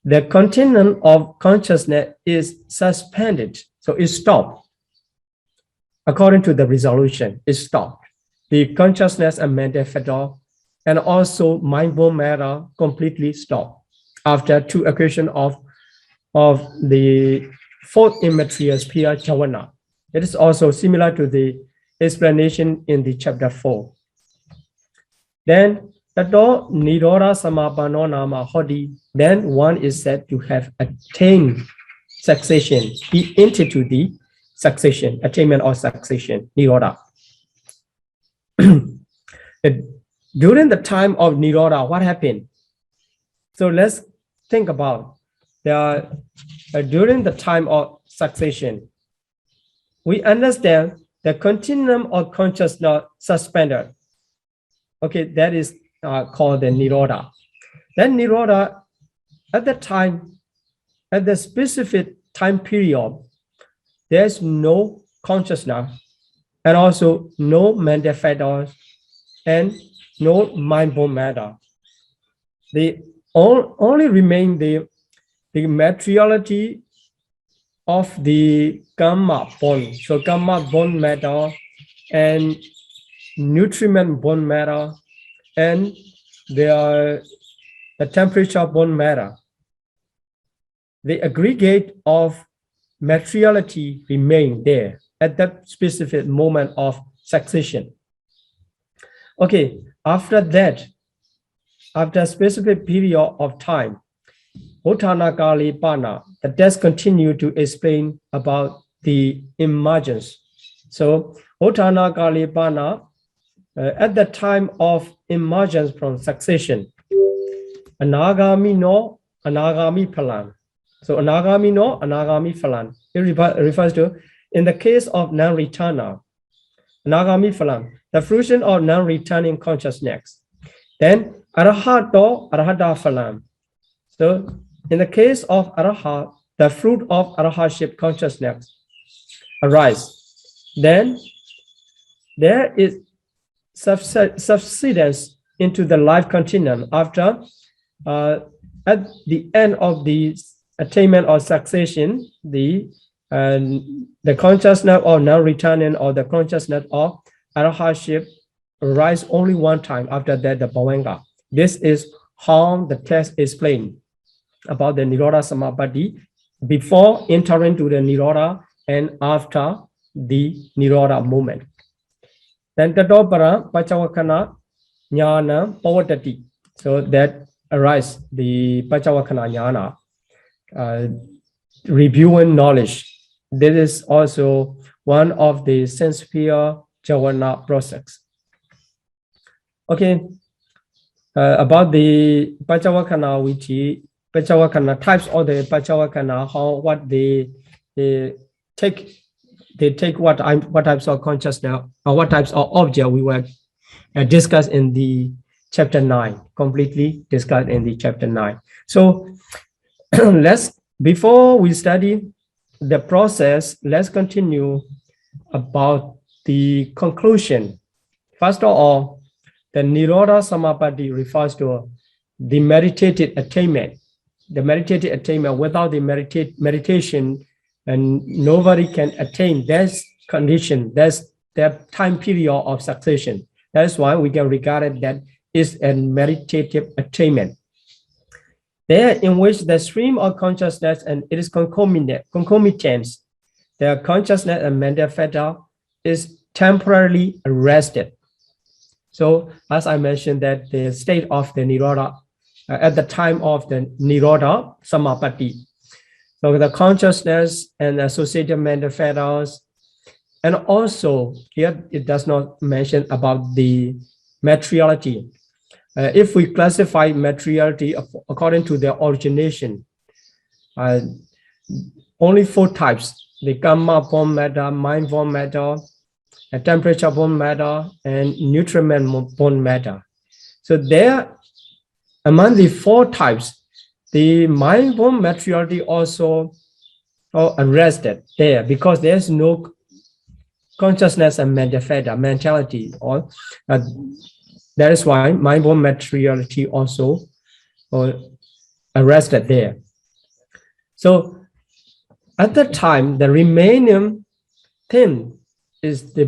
the continuum of consciousness is suspended, so it stops. according to the resolution, it stopped. The consciousness and mental factor and also mind-born matter completely stopped after two occasions of the fourth immaterial sphere jhana. It is also similar to the explanation in the chapter 4. Then tato nirodha samapano nama hodi. Then one is said to have attained succession. He entered to the succession, attainment or succession, nirodha. During the time of nirodha, what happened? So let's think about during the time of succession. We understand the continuum of consciousness suspended. Okay, that is called the nirodha. Then nirodha, at the time, at the specific time period, there's no consciousness and also no mental factors and no mind-born matter. They only remain the materiality of the karma bond. So karma bond matter and nutriment bond matter and the temperature bond matter. The aggregate of materiality remain there at that specific moment of succession. Okay, after that, after a specific period of time, Untitled, the text continue to explain about the emergence. So Untitled, at the time of emergence from succession, anagami no anagami phalan. So anagami no anagami phalan. It refers to, in the case of non-returner, anagami phalan, the fruition of non-returning consciousness. Then arahato arahata phalan. So in the case of arahat, the fruit of arahatship consciousness arise. Then there is subsidence into the life continuum after at the end of the attainment or succession, the consciousness of non-returning or the consciousness of arahatship arise only one time. After that, the bhavanga. This is how the text explained about the nirodha samapatti before entering to the nirodha and after the nirodha moment. Then tato para pachawakana jnana pavatati. So that arise the pachawakana jnana, reviewing knowledge. This is also one of the sense sphere jhana process. Okay, about the pachawakana viti, pachawakana types of the pachawakana, what they take what types of consciousness or what types of object we were discussed in the chapter 9, completely discussed in the chapter 9. So before we study the process, let's continue about the conclusion. First of all, the nirodha samapatti refers to the meditated attainment. The meditated attainment, without the meditation, and nobody can attain that condition, that's that time period of succession. That's why we can regard it that is a meditative attainment. There, in which the stream of consciousness and it is concomitants, the consciousness and mental factor is temporarily arrested. So, as I mentioned, that the state of the nirodha at the time of the nirodha samapatti. So the consciousness and associated mental factors, and also here it does not mention about the materiality. If we classify materiality according to their origination, only 4 types: the karma-born matter, mind-born matter, temperature-born matter, and nutriment-born matter. So there, among the 4 types, the mind-born materiality also arrested there because there's no consciousness and mental factor, mentality. That is why mind-born materiality also arrested there. So at that time, the remaining thing is the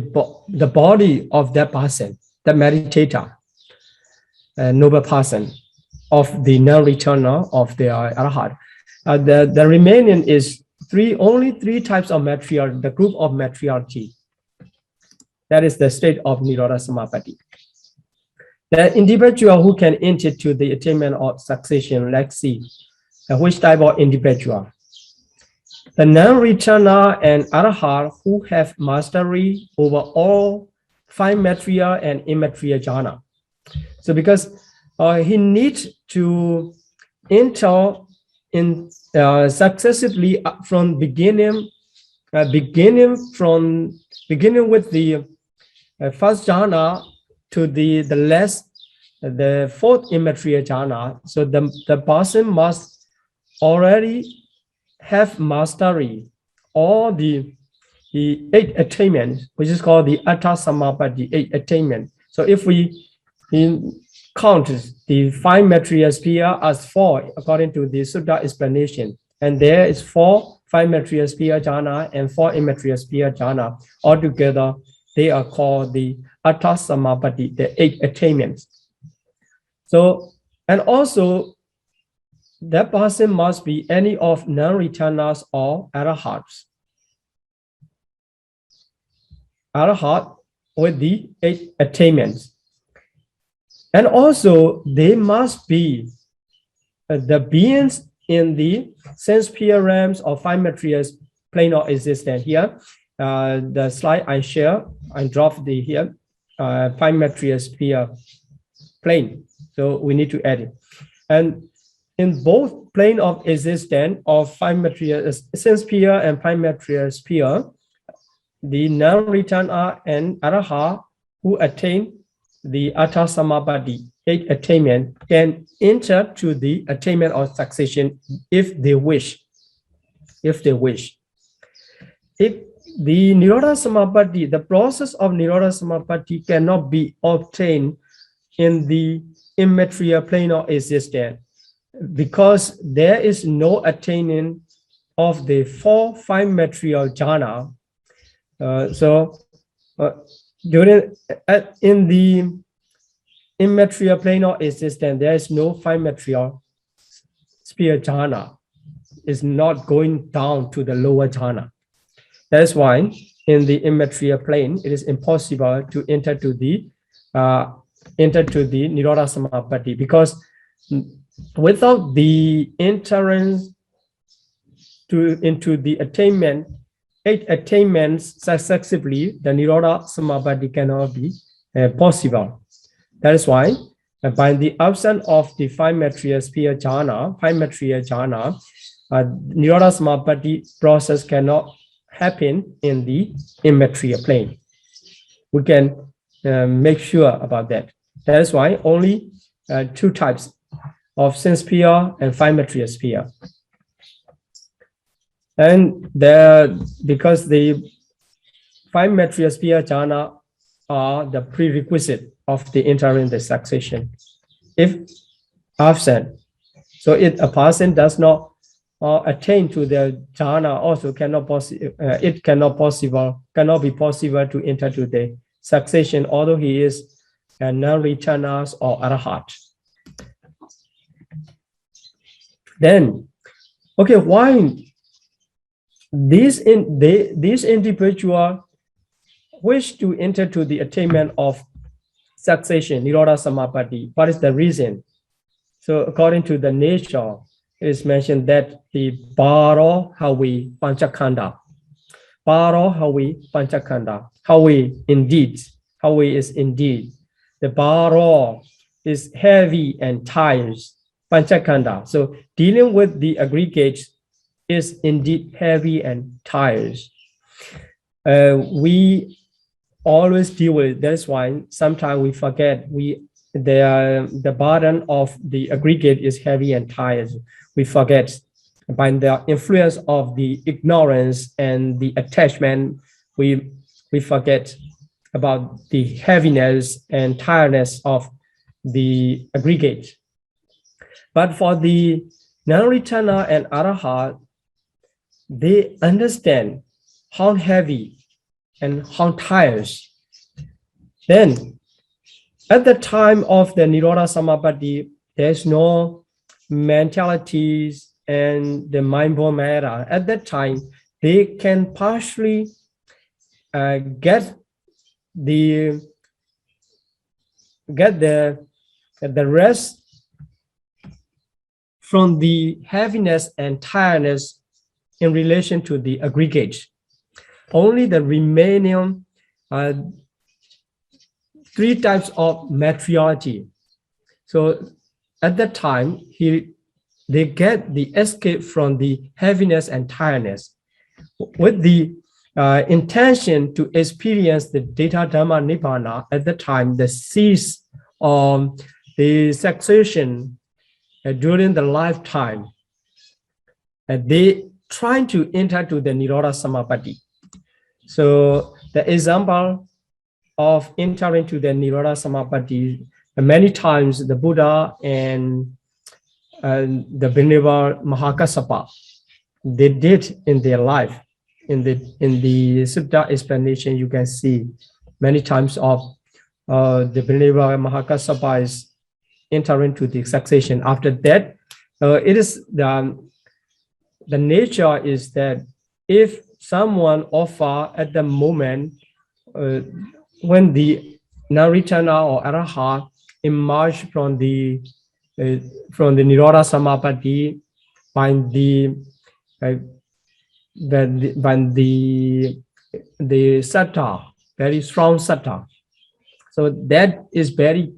body of that person, the meditator, noble person of the non-returner of the Arhat. The remaining is only three types of matriarch, the group of matriarchy. That is the state of Nirodha Samapatti. The individual who can enter to the attainment of succession, let's see, which type of individual. The non-returner and Arhat who have mastery over all five material and immaterial jhana. So because he needs to enter in successively from beginning with the first jhana to the fourth immaterial jhana. So the person must already have mastery all the 8 attainments, which is called the Attainments, 8 attainments. So if we count the 5 material sphere as 4 according to the Sutta explanation, and there is 5 material sphere jhana and 4 immaterial sphere jhana. Altogether, they are called the Attainments, the 8 attainments. So, and also that person must be any of non-returners or arahats. Arahat with the 8 attainments. And also they must be the beings in the sense sphere realms or 5 material plane of existence. Here, the slide I share, I dropped the here 5 material sphere plane. So we need to add it. And in both plane of existence of 5 material sense sphere and 5 material sphere, the non-returner and arahat who attain the Attainments, 8 attainment, can enter to the attainment of succession if they wish. If they wish. If the Nirodha Samapatti, the process of Nirodha Samapatti cannot be obtained in the immaterial plane of existence, because there is no attaining of the 5 material jhana. In the immaterial plane of existence, there is no 5 material sphere jhana. It's not going down to the lower jhana. That's why in the immaterial plane, it is impossible to enter to the Nirodha Samapatti, because without the entrance into the attainment, 8 attainments successively, the Nirodha Samapatti cannot be possible. That is why by the absence of the 5 material sphere jhana, Nirodha Samapatti process cannot happen in the immaterial plane. We can make sure about that. That is why only 2 types of sense sphere and 5 material sphere. And because the 5 material sphere jhana are the prerequisite of the entering the succession. If absent, so if a person does not attain to the jhana, also cannot be possible to enter to the succession, although he is a non-returners or arahat. Then, okay, why these individuals wish to enter to the attainment of succession, Nirodha Samapatti? What is the reason? So according to the nature, it is mentioned that the Baro Hawi Panchakanda. Baro Hawi Panchakanda. Hawi indeed. Hawi is indeed. The Baro is heavy and tires. Panchakanda. So dealing with the aggregates is indeed heavy and tires. We always deal with, that's why sometimes we forget the burden of the aggregate is heavy and tires. We forget by the influence of the ignorance and the attachment, we forget about the heaviness and tiredness of the aggregate. But for the non-returner and arahat, they understand how heavy and how tired. Then, at the time of the Nirodha Samapatti, there's no mentalities and the mind-born matter. At that time, they can partially get the rest from the heaviness and tiredness in relation to the aggregate. Only the remaining 3 types of materiality. So at that time, they get the escape from the heaviness and tiredness with the intention to experience the Data Dhamma Nibbana. At the time, the cease of the succession during the lifetime. They trying to enter to the Nirodha Samapatti. So the example of entering to the Nirodha Samapatti, many times the Buddha and the Venerable Mahakassapa, they did in their life. In the Sutta explanation, you can see many times of the Venerable Mahakassapa is entering to the succession. After that, it is the nature is that if someone offer at the moment when the Naritana or Arahat emerge from the Nirodha Samapatti by the satta, very strong satta. So that is very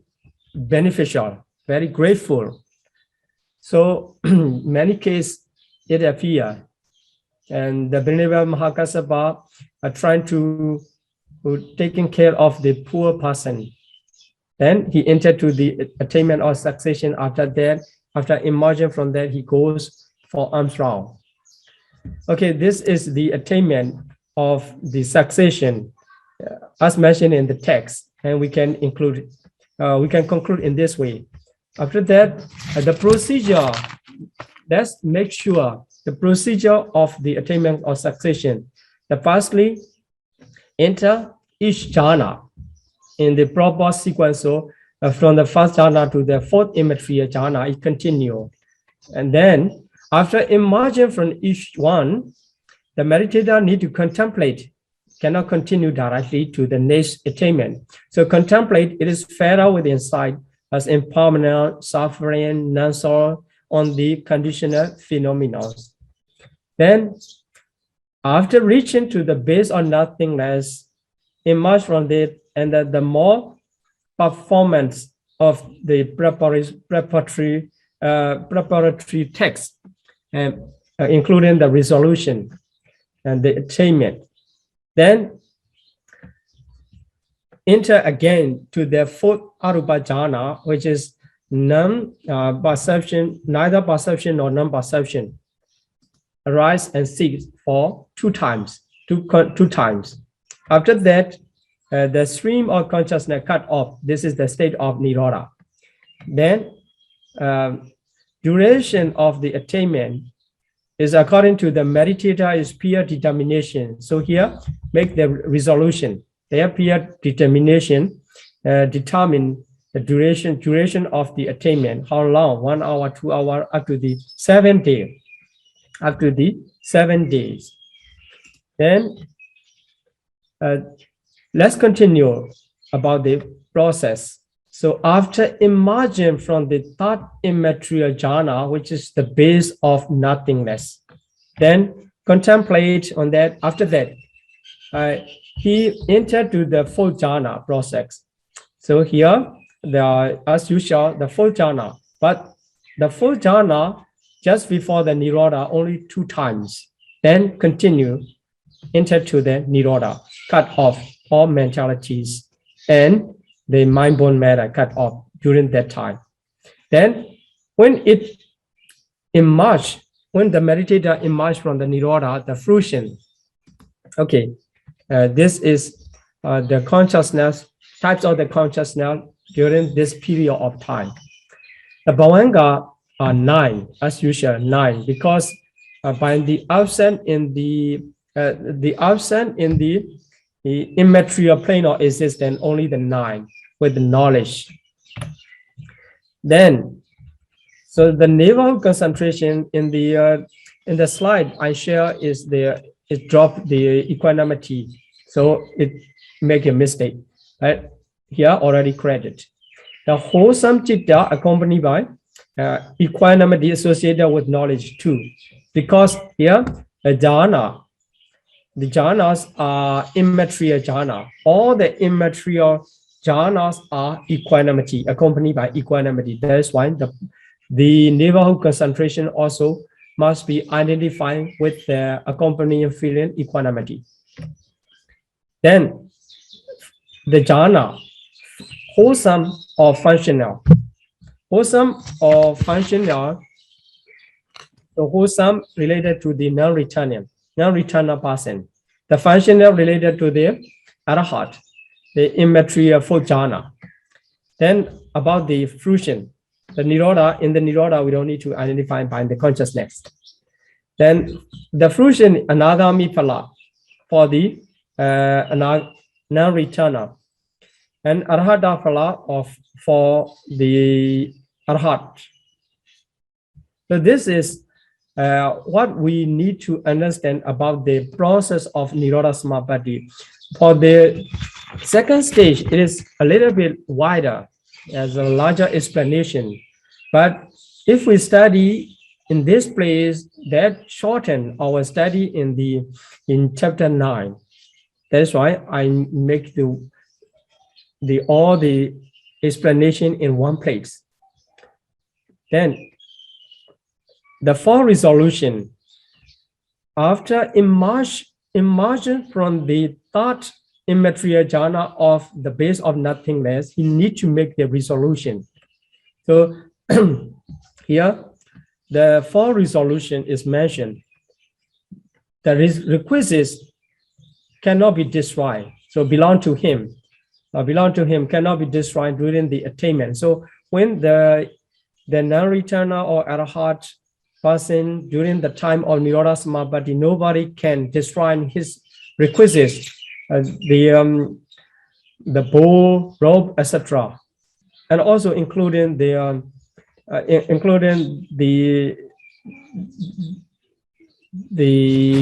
beneficial, very grateful. So many cases it appears, and the Venerable Mahakassapa are trying to taking care of the poor person. Then he entered to the attainment or succession. After that, after emerging from that, he goes for alms round. Okay, this is the attainment of the succession as mentioned in the text, and we can include, we can conclude in this way. After that, the procedure, let's make sure the procedure of the attainment or succession. The firstly, enter each jhana in the proper sequence. So from the first jhana to the 4th immaterial jhana, it continues. And then after emerging from each one, the meditator need to contemplate, cannot continue directly to the next attainment. So contemplate, it is further with insight as impermanent, suffering, non-soul on the conditional phenomena. Then after reaching to the base of nothingness, emerge from it, and the more performance of the preparatory text, including the resolution and the attainment. Then enter again to the 4th arupa jhana, which is non-perception, neither perception nor non-perception. Arise and cease for 2 times, two times. After that, the stream of consciousness cut off. This is the state of Nirodha. Then duration of the attainment is according to the meditator's pure determination. So here, make the resolution. Their pure determination determine the duration of the attainment. How long? 1 hour, 2 hours, up to the 7 days. Up to the 7 days. Then let's continue about the process. So after emerging from the 3rd immaterial jhana, which is the base of nothingness, then contemplate on that. After that, he entered to the 4th jhana process. So here, as usual, the 4th jhana, but the 4th jhana just before the Nirodha only 2 times. Then continue, enter to the Nirodha, cut off all mentalities and the mind-born matter cut off during that time. Then when it emerged, when the meditator emerged from the Nirodha, the fruition, okay, this is the consciousness, types of the consciousness during this period of time. The Bhavanga are 9, as usual, 9, because by the absent in the the immaterial plane of existence, only the 9 with the knowledge. Then, so the neighborhood concentration in the slide I share is it dropped the equanimity, so it make a mistake. Right here already credit. The wholesome citta accompanied by equanimity associated with knowledge too, because here the jhanas are immaterial jhana. All the immaterial jhanas are equanimity, accompanied by equanimity. That is why the neighborhood concentration also must be identified with the accompanying feeling equanimity. Then the jhana, wholesome or functional. Wholesome or functional, the wholesome related to the non-returner person. The functional related to the arahat, the immaterial full jhana. Then about the fruition, the nirodha, in the nirodha, we don't need to identify by the consciousness. Then the fruition, anagami phala, for the non-returner. And arhata phala for the arhat. So this is what we need to understand about the process of nirodha samapatti. For the second stage, it is a little bit wider, as a larger explanation. But if we study in this place, that shorten our study in chapter 9. That is why I make all the explanation in one place. Then the 4 resolution, after emergence from the third immaterial jhana of the base of nothingness, he needs to make the resolution. So here, the 4 resolution is mentioned. The requisites cannot be destroyed, so belong to him. Cannot be destroyed during the attainment. So when the non-returner or arahat person during the time of nirodha samapatti, nobody can destroy his requisites, the bowl, robe, etc., and also including the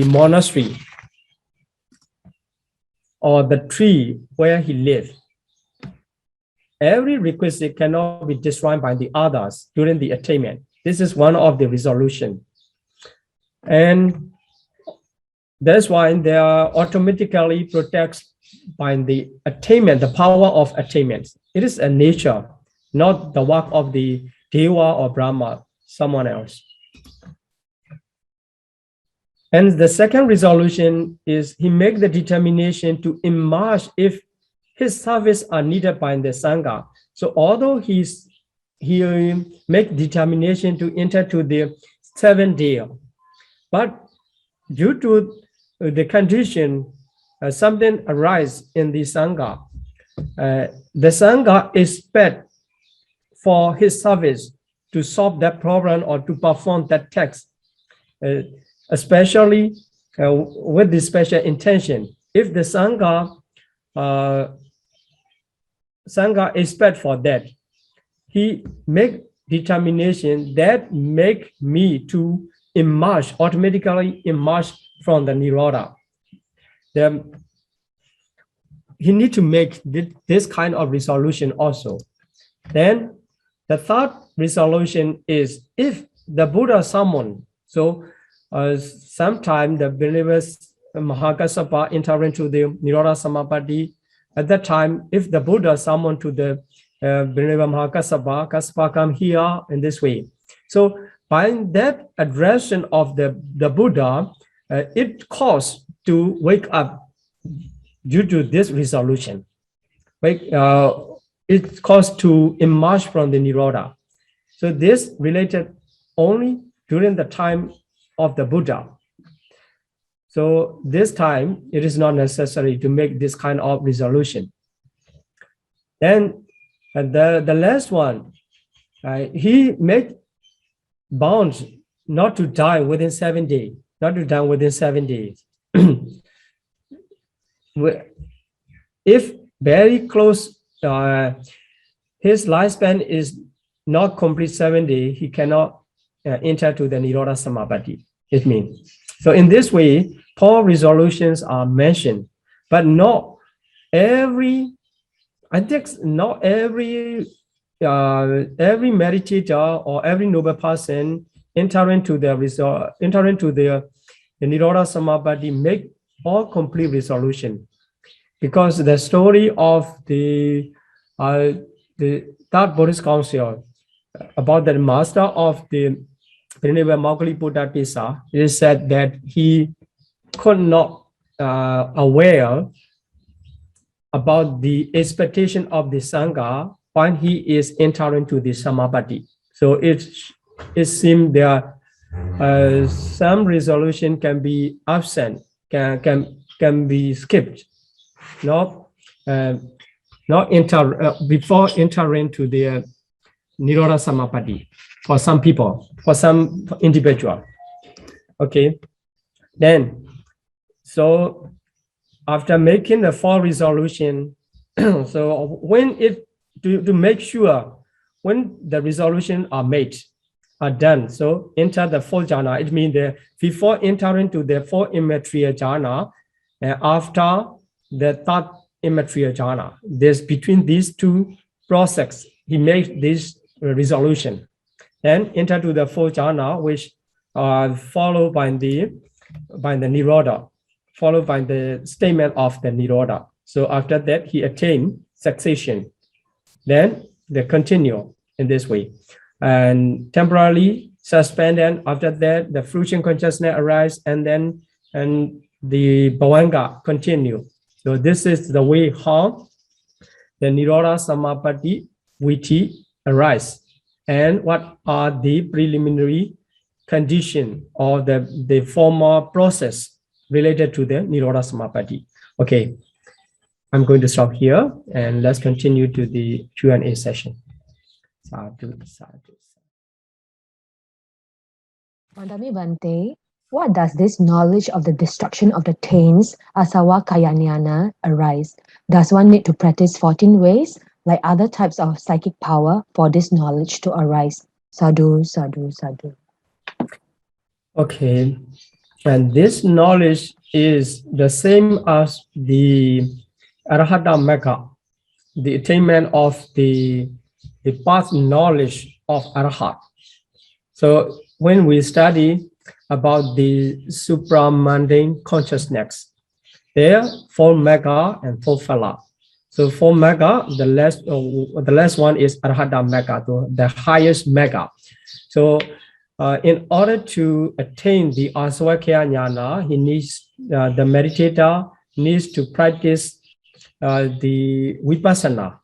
monastery or the tree where he lived. Every requisite cannot be destroyed by the others during the attainment. This is one of the resolution. And that's why they are automatically protected by the attainment, the power of attainment. It is a nature, not the work of the Deva or Brahma, someone else. And the second resolution is he make the determination to emerge if his service are needed by the Sangha. So although he make determination to enter to the 7th day, but due to the condition, something arise in the Sangha. The Sangha expect for his service to solve that problem or to perform that task, especially with the special intention. If the Sangha expect for that, he make determination that make me to emerge, automatically emerge from the nirodha. He need to make this kind of resolution also. Then the third resolution is if the Buddha summon, so sometime the believers Mahakassapa enter into the nirodha samapatti. At that time, if the Buddha summon to the believer Mahakassapa, Kassapa come here in this way. So by that addressing of the Buddha, it caused to wake up due to this resolution. It caused to emerge from the nirodha. So this related only during the time of the Buddha. So this time, it is not necessary to make this kind of resolution. Then the last one, he made bounds not to die within 7 days, not to die within 7 days. If very close, his lifespan is not complete 70, he cannot enter to the Nirodha Samapatti. It means. So in this way, 4 resolutions are mentioned, but not every, I think not every meditator or every noble person entering to the Nirodha Samapatti make all complete resolution, because the story of the Third Buddhist Council about the master of the Maugali Buddha Pisa, it is said that he could not aware about the expectation of the Sangha when he is entering to the Samapatti. So it seems there some resolution can be absent, can be skipped, before entering to the Nirodha Samapatti for some people, for some individual. Okay, then so after making the 4 resolution, so when it to make sure when the resolution are made, are done, so enter the 4th jhana. It means that before entering to the 4th immaterial jhana, after the 3rd immaterial jhana, there's between these 2 process, he makes this resolution. Then enter to the 4th jhana, which are followed by the Nirodha, followed by the statement of the Nirodha. So after that, he attained cessation. Then they continue in this way. And temporarily suspended. After that, the fruition consciousness arises, and then the bhavanga continue. So this is the way how the Nirodha Samapatti Viti arise, and what are the preliminary condition or the formal process related to the Nirodha Samapatti. Okay, I'm going to stop here and let's continue to the Q&A session. Madami Bante, what does this knowledge of the destruction of the taints, asawa kayanyana, arise? Does one need to practice 14 ways, like other types of psychic power, for this knowledge to arise? Sadhu, sadhu, sadhu. Okay, and this knowledge is the same as the Arahata Magga, the attainment of the past knowledge of Arahat. So when we study about the supramundane consciousness, there are 4 Magga and 4 Phala. So 4 Magga, the last one is Arahata Magga, the highest Magga. So in order to attain the Asavakkhaya Jnana, he needs, the meditator needs to practice the Vipassana.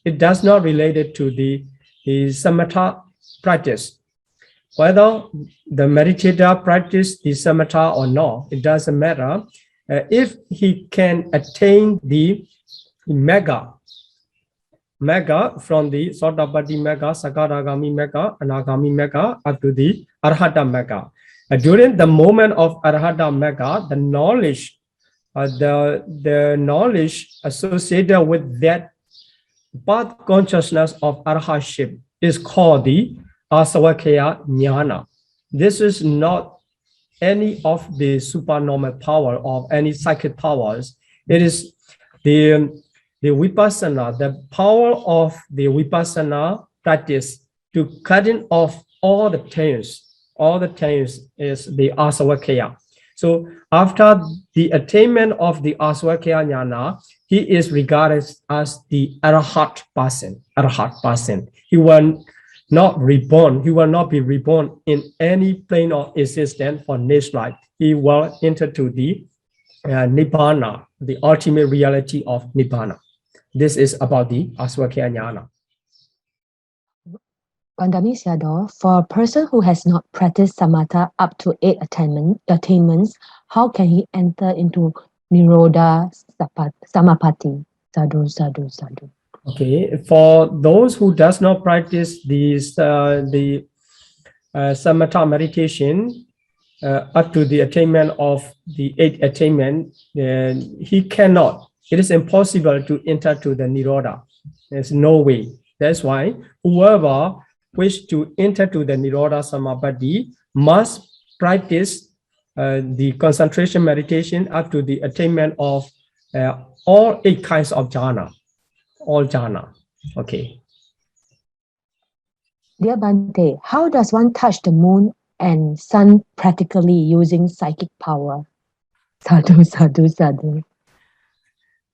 It does not relate it to the Samatha practice. Whether the meditator practice the Samatha or not, it doesn't matter. If he can attain the Magga from the Sotapaddi Magga, Sakaragami Magga, Anagami Magga up to the Arhata Magga. During the moment of Arhata Magga, the knowledge, the knowledge associated with that path consciousness of Arhatship is called the Asavakkhaya Jnana. This is not any of the supernormal power of any psychic powers. It is the Vipassana, the power of the Vipassana practice to cutting off all the taints. All the taints is the Asavakkhaya. So after the attainment of the Asavakkhaya Jnana, he is regarded as the Arahat person. Arahat person. He will not reborn. He will not be reborn in any plane of existence for next life. He will enter to the Nibbana, the ultimate reality of Nibbana. This is about the Asavakkhaya Jnana. Pandami Sayadaw, for a person who has not practiced samatha up to 8 attainments, how can he enter into Nirodha Samapatti? Sadhu, sadhu, sadhu. Okay, for those who does not practice samatha meditation up to the attainment of the 8th attainment, he cannot it is impossible to enter to the Nirodha. There's no way. That's why whoever wish to enter to the Nirodha Samapatti must practice the concentration meditation up to the attainment of all 8 kinds of jhana, all jhana. Okay. Dear Bhante, how does one touch the moon and sun practically using psychic power? Sadhu, sadhu, sadhu.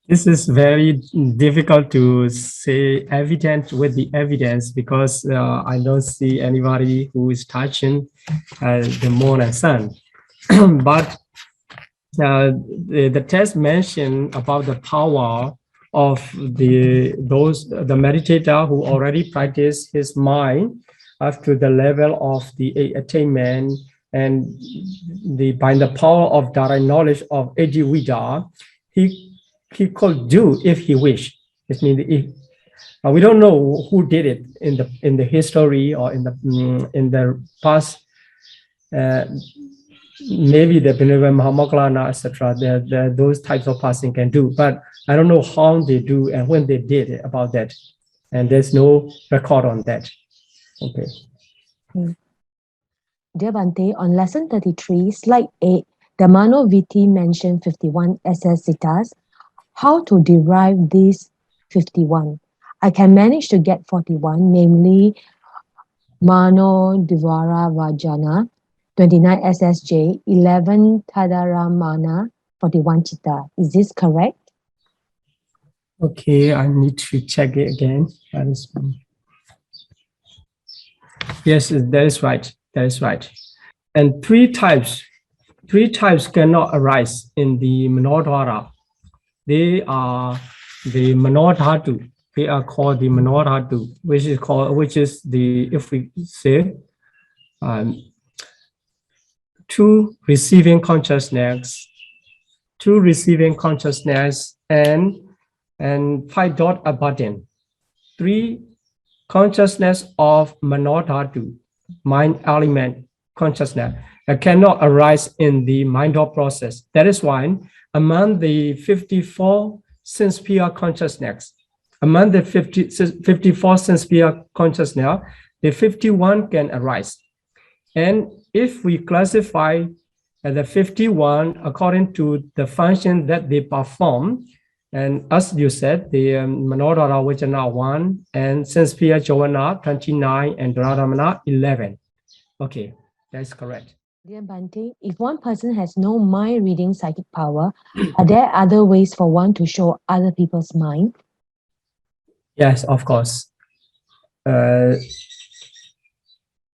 This is very difficult to say evidence with the evidence because I don't see anybody who is touching the moon and sun. But the text mentioned about the power of the meditator who already practiced his mind up to the level of the attainment, and by the power of direct knowledge of Adivida, he could do if he wished. It means we don't know who did it in the history or in the past. Maybe the Benevolent Mahamoggallana, etc. Those types of passing can do, but I don't know how they do and when they did it about that, and there's no record on that. Okay. Dear Bhante, on lesson 33, slide 8, the Mano Viti mentioned 51 SS siddhas. How to derive these 51? I can manage to get 41, namely Mano Dvara Vajana, 29 SSJ, 11 Tadaramana, 41 Chitta. Is this correct? Okay, I need to check it again. Yes, that is right. That is right. And three types cannot arise in the Manodhara. They are the Manodhatu. They are called the Manodhatu, which is the, if we say, 2 receiving consciousness, and 5 dot abundant. 3 consciousness of Manodhatu, mind element consciousness, cannot arise in the mind dot process. That is why among the 54 sense sphere consciousness, the 51 can arise. And if we classify the 51 according to the function that they perform, and as you said, the Manodhara Vajana 1 and sense sphere Jhavana 29 and Dharamana 11. Okay, that's correct. Dear Bhante, if one person has no mind reading psychic power, are there other ways for one to show other people's mind? Yes, of course.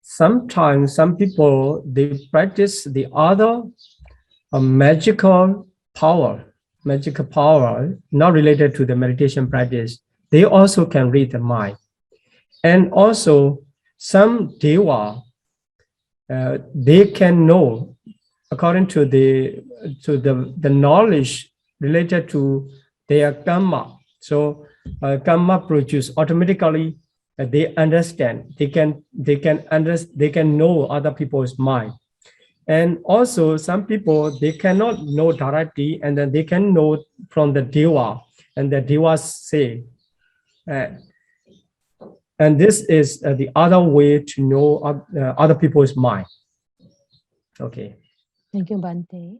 Sometimes some people, they practice the other magical power not related to the meditation practice. They also can read the mind. And also some deva, they can know according to the knowledge related to their karma. So karma produce automatically. They understand. They can know other people's mind. And also some people, they cannot know directly, and then they can know from the deva, and the devas say. And this is the other way to know other people's mind. Okay. Thank you, Bhante.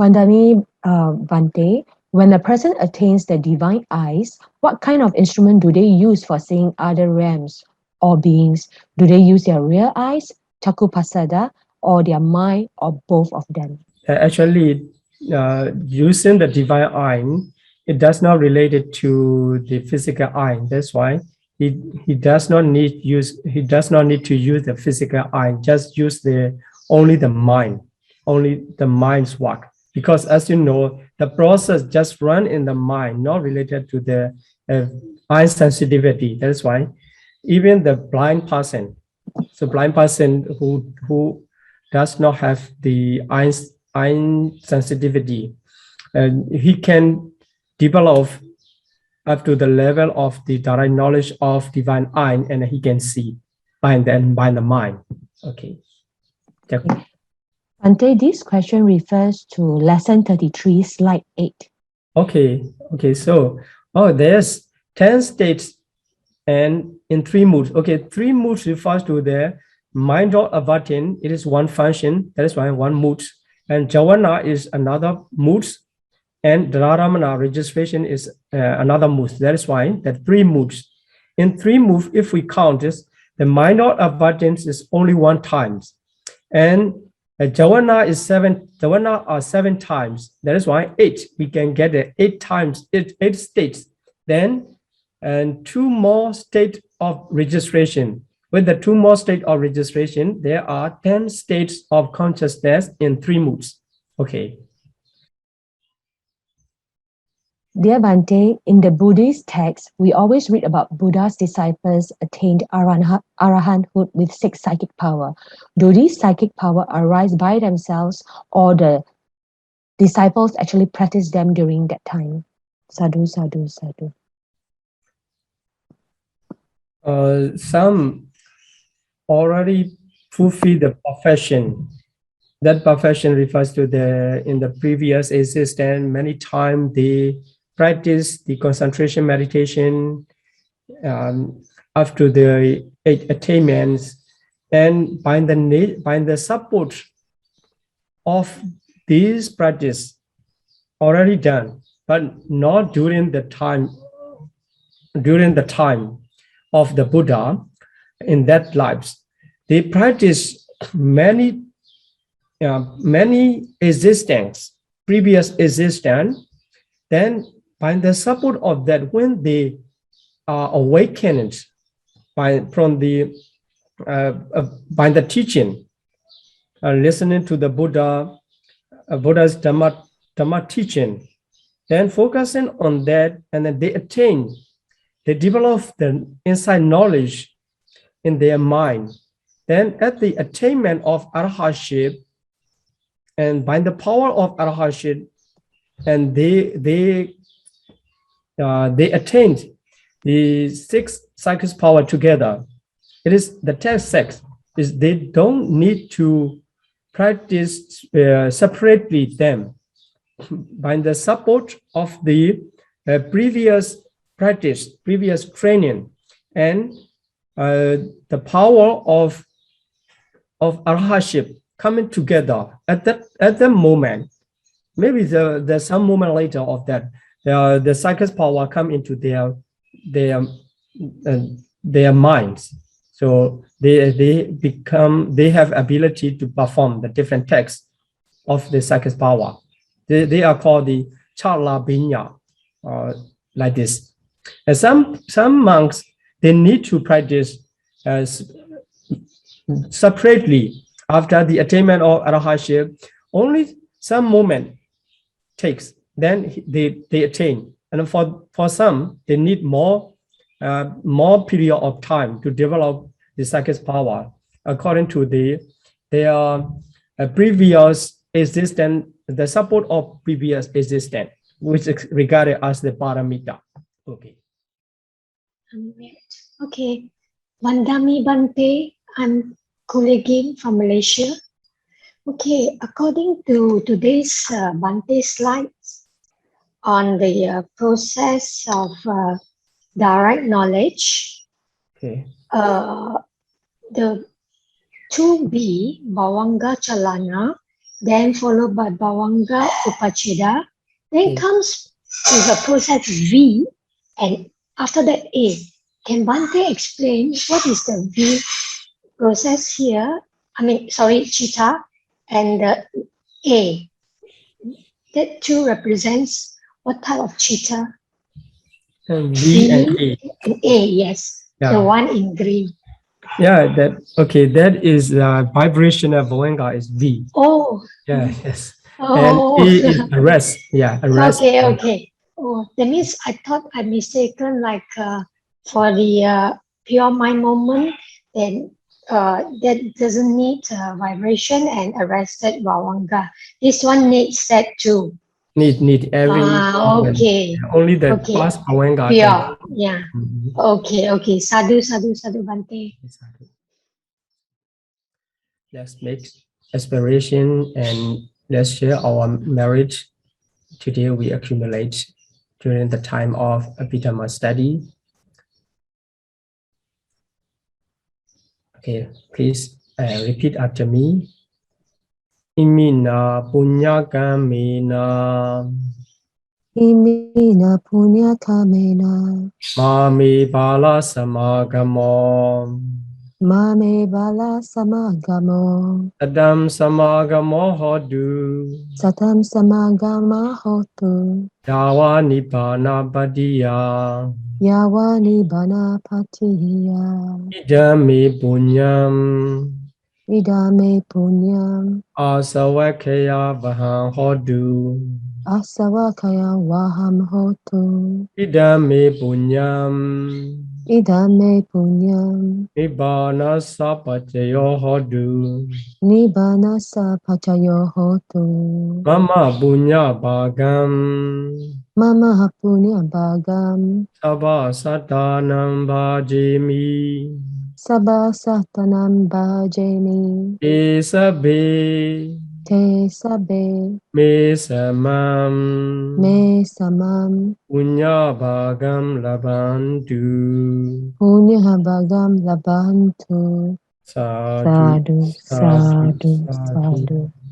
Bhante, when a person attains the divine eyes, what kind of instrument do they use for seeing other realms or beings? Do they use their real eyes, Chakupasada, or their mind, or both of them? Actually, using the divine eye, it does not relate it to the physical eye. That's why he does not need to use the physical eye. Just use only the mind, only the mind's work. Because as you know, the process just run in the mind, not related to the eye sensitivity. That's why even the blind person, so blind person who does not have the eye sensitivity, he can develop up to the level of the direct knowledge of divine eye, and he can see by the mind. Okay. Bhante, this question refers to lesson 33, slide 8. Okay. So, there's 10 states and in 3 moods. Okay, 3 moods refers to the mind.avatin. It is one function. That is why 1 mood. And Javana is another mood. And Dhararamana registration is another mood. That is why that 3 moods. In 3 moods, if we count this, the mind.avatin is only 1 times. And Javana is 7. Javana are 7 times. That is why 8. We can get 8 times 8 states. Then and 2 more state of registration. With the 2 more state of registration, there are 10 states of consciousness in 3 moods. Okay. Dear Bhante, in the Buddhist text, we always read about Buddha's disciples attained arahanthood with 6 psychic power. Do these psychic power arise by themselves, or the disciples actually practice them during that time? Sadhu, sadhu, sadhu. Some already fulfill the perfection. That perfection refers to in the previous existence. Many times they practice the concentration meditation after the attainments, and by the support of these practice already done, but not during the time of the Buddha in that lives. They practice many previous existence. Then by the support of that, when they are awakened by the teaching, listening to the Buddha's Dhamma teaching, then focusing on that, and then they develop the inside knowledge in their mind. Then at the attainment of arahantship, and by the power of arahantship, and they attained the 6 psychic power together. It is the text sex is they don't need to practice separately them. By the support of the previous practice, previous training, and the power of arahantship coming together at that moment. Maybe there's some moment later of that, the psychic power come into their minds. So they have ability to perform the different texts of the psychic power. They are called the Chala Binya, like this. And some monks, they need to practice separately after the attainment of arahantship. Only some moment takes, then they attain. And for some, they need more period of time to develop the psychic power according to their previous existence, the support of previous existence, which is regarded as the paramita. Okay. Okay. Vandami Bante, I'm Kulegin from Malaysia. Okay, according to today's Bante slides on the process of direct knowledge, okay. The 2B, Bhavanga Chalana, then followed by Bhavanga Upacheda, then comes to the process V, and after that A. Can Bante explain what is the V process here? Chitta, and the A. That too represents what type of chitta? V and A. And A, yes. Yeah. The one in green. Yeah, that is vibrational Bhavanga is V. Oh. Yeah, yes. Oh. And A is arrest. Yeah, arrest. Okay. Oh, that means I thought I mistaken for the pure mind moment, then that doesn't need vibration and arrested Bhavanga. This one needs that too. Need every okay. Only the past Bhavanga. Pure. Yeah. Okay. Sadhu Bante. Let's make aspiration and let's share our marriage today we accumulate during the time of Abhidhamma study. Okay, please repeat after me. Imina punya kamena Imina punya kamena mami bala samagamo mame bala samagamo Adam samagamo hodu satam samagama hotu Yawa nibbana badiya yawa nibbana patiya Idami punyam idame punyam Asawakaya vahang hodu asawakaya waham hotu Idami punyam idame punyam Nibbana sapajayo hodu nibbana sapachayo hotu Mama punya bhagam mama punya bagam Sabha satanam bhajimi sabha satanam bhajemi Esabe te sabe me samam me samam Punya bhagam labantu punya bagam labantu Sadhu sadhu sadhu sadhu sadhu sadhu